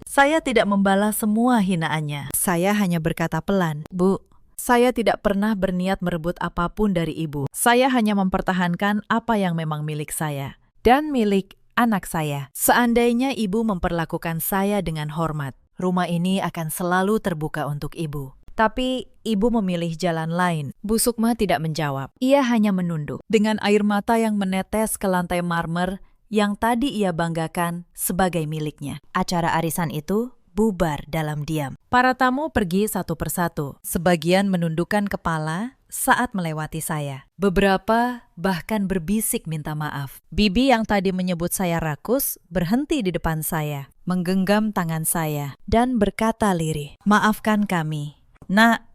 Saya tidak membalas semua hinaannya. Saya hanya berkata pelan, "Bu, saya tidak pernah berniat merebut apapun dari Ibu. Saya hanya mempertahankan apa yang memang milik saya dan milik anak saya. Seandainya Ibu memperlakukan saya dengan hormat, rumah ini akan selalu terbuka untuk Ibu. Tapi Ibu memilih jalan lain." Bu Sukma tidak menjawab. Ia hanya menunduk. Dengan air mata yang menetes ke lantai marmer yang tadi ia banggakan sebagai miliknya. Acara arisan itu bubar dalam diam. Para tamu pergi satu persatu. Sebagian menundukkan kepala saat melewati saya. Beberapa bahkan berbisik minta maaf. Bibi yang tadi menyebut saya rakus berhenti di depan saya, menggenggam tangan saya, dan berkata lirih, "Maafkan kami. Nak,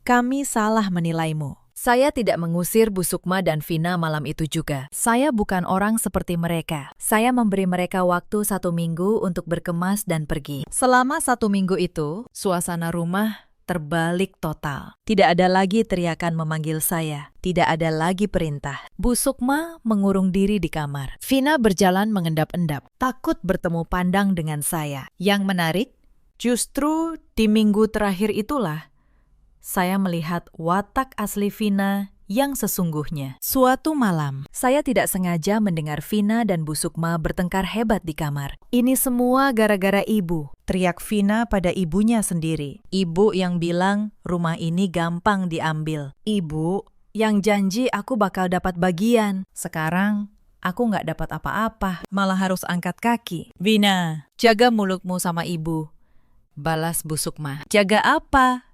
kami salah menilaimu." Saya tidak mengusir Bu Sukma dan Vina malam itu juga. Saya bukan orang seperti mereka. Saya memberi mereka waktu 1 minggu untuk berkemas dan pergi. Selama 1 minggu itu, suasana rumah terbalik total. Tidak ada lagi teriakan memanggil saya. Tidak ada lagi perintah. Bu Sukma mengurung diri di kamar. Vina berjalan mengendap-endap, takut bertemu pandang dengan saya. Yang menarik, justru di minggu terakhir itulah saya melihat watak asli Vina yang sesungguhnya. Suatu malam, saya tidak sengaja mendengar Vina dan Bu Sukma bertengkar hebat di kamar. "Ini semua gara-gara Ibu," teriak Vina pada ibunya sendiri. Ibu yang bilang rumah ini gampang diambil. Ibu yang janji aku bakal dapat bagian. Sekarang aku nggak dapat apa-apa, malah harus angkat kaki. "Vina, jaga mulutmu sama Ibu," balas Bu Sukma. "Jaga apa?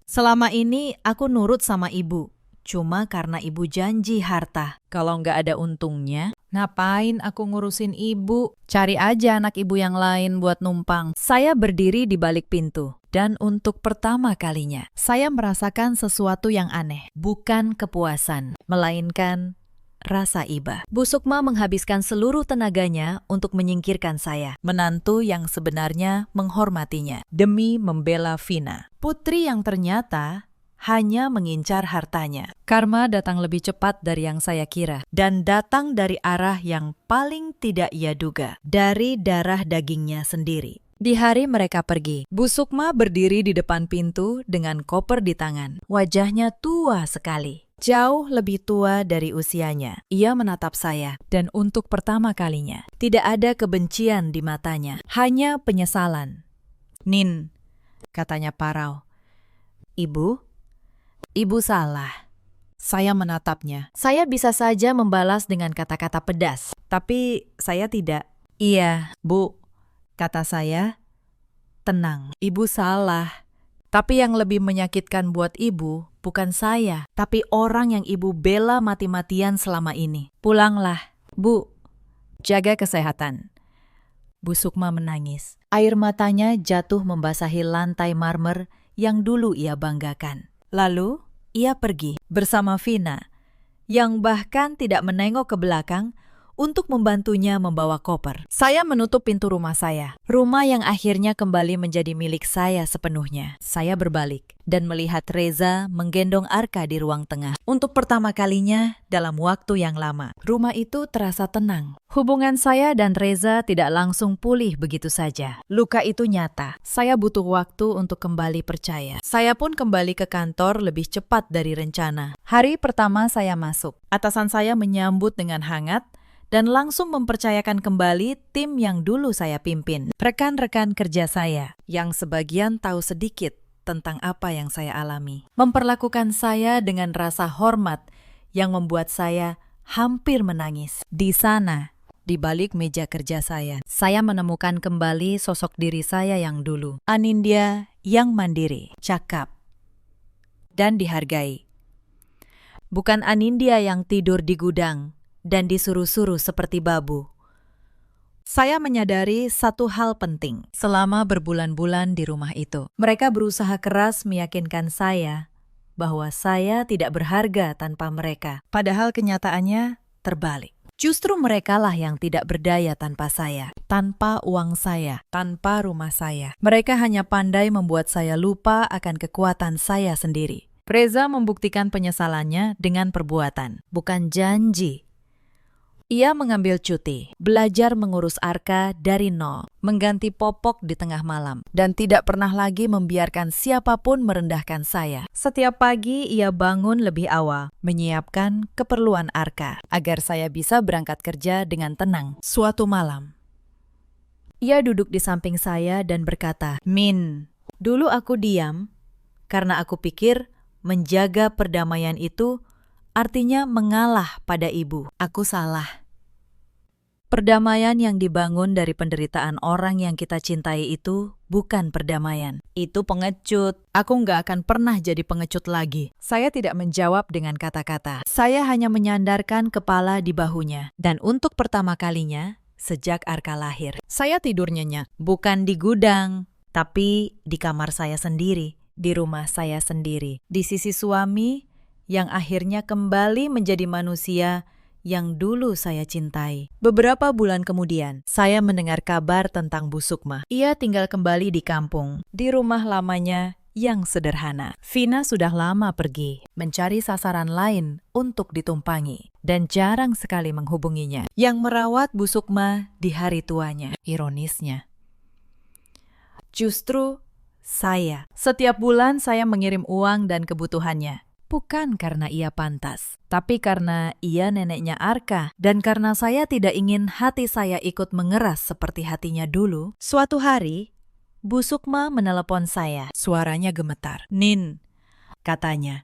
Selama ini aku nurut sama Ibu, cuma karena Ibu janji harta. Kalau nggak ada untungnya, ngapain aku ngurusin Ibu? Cari aja anak Ibu yang lain buat numpang." Saya berdiri di balik pintu, dan untuk pertama kalinya, saya merasakan sesuatu yang aneh. Bukan kepuasan, melainkan rasa iba. Bu Sukma menghabiskan seluruh tenaganya untuk menyingkirkan saya, menantu yang sebenarnya menghormatinya, demi membela Vina. Putri yang ternyata hanya mengincar hartanya. Karma datang lebih cepat dari yang saya kira, dan datang dari arah yang paling tidak ia duga, dari darah dagingnya sendiri. Di hari mereka pergi, Bu Sukma berdiri di depan pintu dengan koper di tangan. Wajahnya tua sekali. Jauh lebih tua dari usianya. Ia menatap saya, dan untuk pertama kalinya, tidak ada kebencian di matanya, hanya penyesalan. "Nin," katanya parau. "Ibu? Ibu salah." Saya menatapnya. Saya bisa saja membalas dengan kata-kata pedas, tapi saya tidak. "Iya, Bu," kata saya. "Tenang, Ibu salah. Tapi yang lebih menyakitkan buat ibu bukan saya, tapi orang yang ibu bela mati-matian selama ini. Pulanglah, Bu. Jaga kesehatan. Bu Sukma menangis. Air matanya jatuh membasahi lantai marmer yang dulu ia banggakan. Lalu, ia pergi bersama Vina, yang bahkan tidak menengok ke belakang untuk membantunya membawa koper. Saya menutup pintu rumah saya. Rumah yang akhirnya kembali menjadi milik saya sepenuhnya. Saya berbalik dan melihat Reza menggendong Arka di ruang tengah. Untuk pertama kalinya dalam waktu yang lama, rumah itu terasa tenang. Hubungan saya dan Reza tidak langsung pulih begitu saja. Luka itu nyata. Saya butuh waktu untuk kembali percaya. Saya pun kembali ke kantor lebih cepat dari rencana. Hari pertama saya masuk. Atasan saya menyambut dengan hangat dan langsung mempercayakan kembali tim yang dulu saya pimpin. Rekan-rekan kerja saya, yang sebagian tahu sedikit tentang apa yang saya alami, memperlakukan saya dengan rasa hormat yang membuat saya hampir menangis. Di sana, di balik meja kerja saya menemukan kembali sosok diri saya yang dulu. Anindya yang mandiri, cakap, dan dihargai. Bukan Anindya yang tidur di gudang dan disuruh-suruh seperti babu. Saya menyadari satu hal penting selama berbulan-bulan di rumah itu. Mereka berusaha keras meyakinkan saya bahwa saya tidak berharga tanpa mereka. Padahal kenyataannya terbalik. Justru merekalah yang tidak berdaya tanpa saya, tanpa uang saya, tanpa rumah saya. Mereka hanya pandai membuat saya lupa akan kekuatan saya sendiri. Reza membuktikan penyesalannya dengan perbuatan, bukan janji. Ia mengambil cuti, belajar mengurus Arka dari nol, mengganti popok di tengah malam, dan tidak pernah lagi membiarkan siapapun merendahkan saya. Setiap pagi ia bangun lebih awal, menyiapkan keperluan Arka, agar saya bisa berangkat kerja dengan tenang. Suatu malam, ia duduk di samping saya dan berkata, "Min, dulu aku diam karena aku pikir menjaga perdamaian itu artinya mengalah pada ibu. Aku salah. Perdamaian yang dibangun dari penderitaan orang yang kita cintai itu bukan perdamaian. Itu pengecut. Aku nggak akan pernah jadi pengecut lagi." Saya tidak menjawab dengan kata-kata. Saya hanya menyandarkan kepala di bahunya. Dan untuk pertama kalinya, sejak Arka lahir, saya tidur nyenyak. Bukan di gudang, tapi di kamar saya sendiri. Di rumah saya sendiri, di sisi suami yang akhirnya kembali menjadi manusia yang dulu saya cintai. Beberapa bulan kemudian, saya mendengar kabar tentang Bu Sukma. Ia tinggal kembali di kampung, di rumah lamanya yang sederhana. Vina sudah lama pergi, mencari sasaran lain untuk ditumpangi, dan jarang sekali menghubunginya. Yang merawat Bu Sukma di hari tuanya. Ironisnya, justru saya. Setiap bulan saya mengirim uang dan kebutuhannya. Bukan karena ia pantas, tapi karena ia neneknya Arka. Dan karena saya tidak ingin hati saya ikut mengeras seperti hatinya dulu. Suatu hari, Bu Sukma menelepon saya. Suaranya gemetar. "Nin," katanya,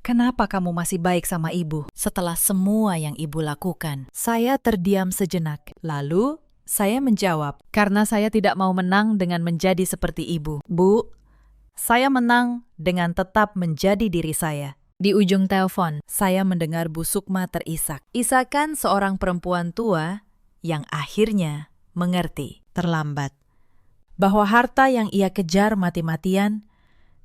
"kenapa kamu masih baik sama ibu setelah semua yang ibu lakukan?" Saya terdiam sejenak. Lalu saya menjawab, "Karena saya tidak mau menang dengan menjadi seperti ibu." "Bu, saya menang dengan tetap menjadi diri saya." Di ujung telepon, saya mendengar Bu Sukma terisak. Isakan seorang perempuan tua yang akhirnya mengerti terlambat bahwa harta yang ia kejar mati-matian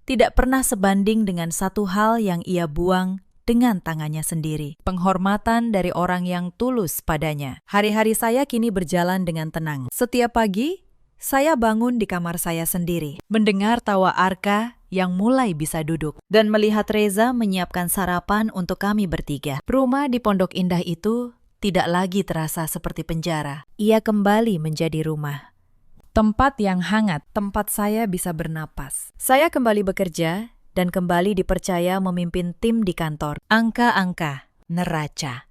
tidak pernah sebanding dengan satu hal yang ia buang dengan tangannya sendiri. Penghormatan dari orang yang tulus padanya. Hari-hari saya kini berjalan dengan tenang. Setiap pagi, saya bangun di kamar saya sendiri, mendengar tawa Arka yang mulai bisa duduk, dan melihat Reza menyiapkan sarapan untuk kami bertiga. Rumah di Pondok Indah itu tidak lagi terasa seperti penjara. Ia kembali menjadi rumah. Tempat yang hangat, tempat saya bisa bernapas. Saya kembali bekerja dan kembali dipercaya memimpin tim di kantor. Angka-angka, neraca,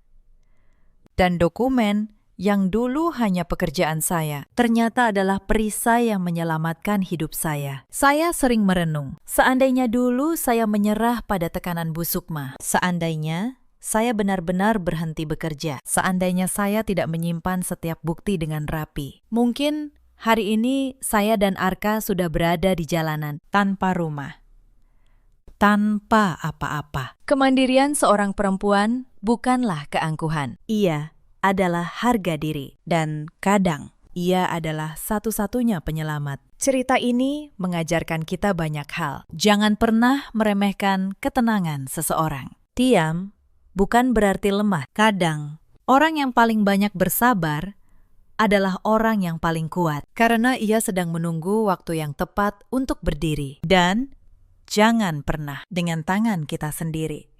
dan dokumen yang dulu hanya pekerjaan saya, ternyata adalah perisai yang menyelamatkan hidup saya. Saya sering merenung, seandainya dulu saya menyerah pada tekanan Bu Sukma, seandainya saya benar-benar berhenti bekerja, seandainya saya tidak menyimpan setiap bukti dengan rapi, mungkin Hari ini saya dan Arka sudah berada di jalanan, tanpa rumah, tanpa apa-apa. Kemandirian seorang perempuan bukanlah keangkuhan. Ia adalah harga diri. Dan kadang, ia adalah satu-satunya penyelamat. Cerita ini mengajarkan kita banyak hal. Jangan pernah meremehkan ketenangan seseorang. Diam bukan berarti lemah. Kadang, orang yang paling banyak bersabar adalah orang yang paling kuat, karena ia sedang menunggu waktu yang tepat untuk berdiri. Dan jangan pernah dengan tangan kita sendiri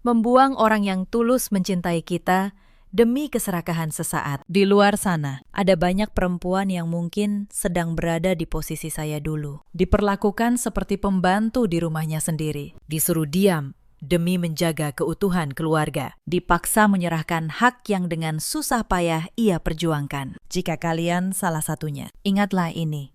membuang orang yang tulus mencintai kita demi keserakahan sesaat. Di luar sana, ada banyak perempuan yang mungkin sedang berada di posisi saya dulu. Diperlakukan seperti pembantu di rumahnya sendiri. Disuruh diam demi menjaga keutuhan keluarga. Dipaksa menyerahkan hak yang dengan susah payah ia perjuangkan. Jika kalian salah satunya, ingatlah ini.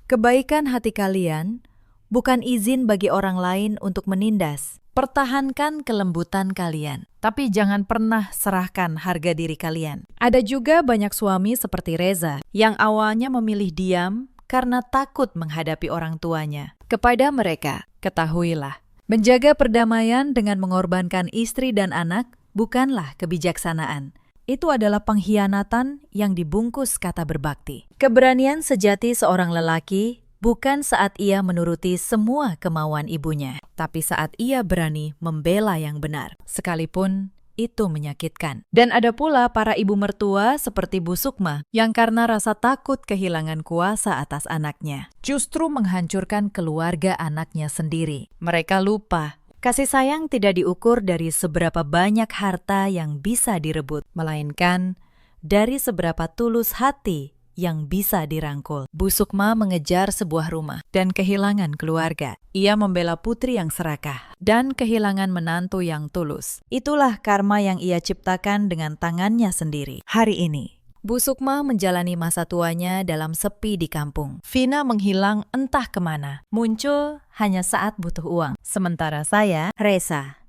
Kebaikan hati kalian bukan izin bagi orang lain untuk menindas. Pertahankan kelembutan kalian, tapi jangan pernah serahkan harga diri kalian. Ada juga banyak suami seperti Reza yang awalnya memilih diam karena takut menghadapi orang tuanya. Kepada mereka, ketahuilah, menjaga perdamaian dengan mengorbankan istri dan anak bukanlah kebijaksanaan. Itu adalah pengkhianatan yang dibungkus kata berbakti. Keberanian sejati seorang lelaki bukan saat ia menuruti semua kemauan ibunya, tapi saat ia berani membela yang benar, sekalipun itu menyakitkan. Dan ada pula para ibu mertua seperti Bu Sukma yang karena rasa takut kehilangan kuasa atas anaknya, justru menghancurkan keluarga anaknya sendiri. Mereka lupa, kasih sayang tidak diukur dari seberapa banyak harta yang bisa direbut, melainkan dari seberapa tulus hati yang bisa dirangkul. Bu Sukma mengejar sebuah rumah dan kehilangan keluarga. Ia membela putri yang serakah dan kehilangan menantu yang tulus. Itulah karma yang ia ciptakan dengan tangannya sendiri. Hari ini, Bu Sukma menjalani masa tuanya dalam sepi di kampung. Vina menghilang entah kemana, muncul hanya saat butuh uang. Sementara saya, Reza,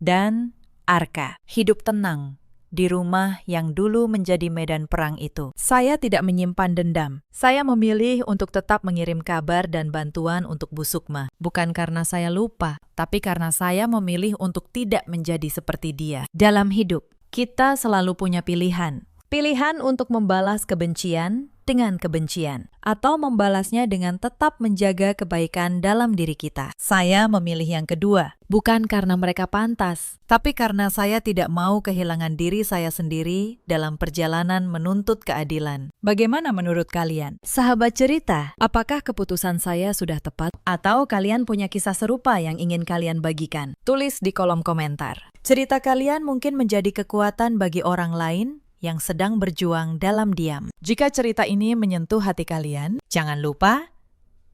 dan Arka hidup tenang di rumah yang dulu menjadi medan perang itu. Saya tidak menyimpan dendam. Saya memilih untuk tetap mengirim kabar dan bantuan untuk Bu Sukma. Bukan karena saya lupa, tapi karena saya memilih untuk tidak menjadi seperti dia. Dalam hidup, kita selalu punya pilihan. Pilihan untuk membalas kebencian dengan kebencian, atau membalasnya dengan tetap menjaga kebaikan dalam diri kita. Saya memilih yang kedua, bukan karena mereka pantas, tapi karena saya tidak mau kehilangan diri saya sendiri dalam perjalanan menuntut keadilan. Bagaimana menurut kalian? Sahabat cerita, apakah keputusan saya sudah tepat? Atau kalian punya kisah serupa yang ingin kalian bagikan? Tulis di kolom komentar. Cerita kalian mungkin menjadi kekuatan bagi orang lain yang sedang berjuang dalam diam. Jika cerita ini menyentuh hati kalian, jangan lupa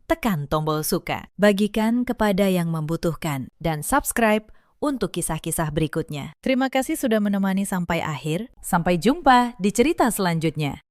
tekan tombol suka, bagikan kepada yang membutuhkan, dan subscribe untuk kisah-kisah berikutnya. Terima kasih sudah menemani sampai akhir. Sampai jumpa di cerita selanjutnya.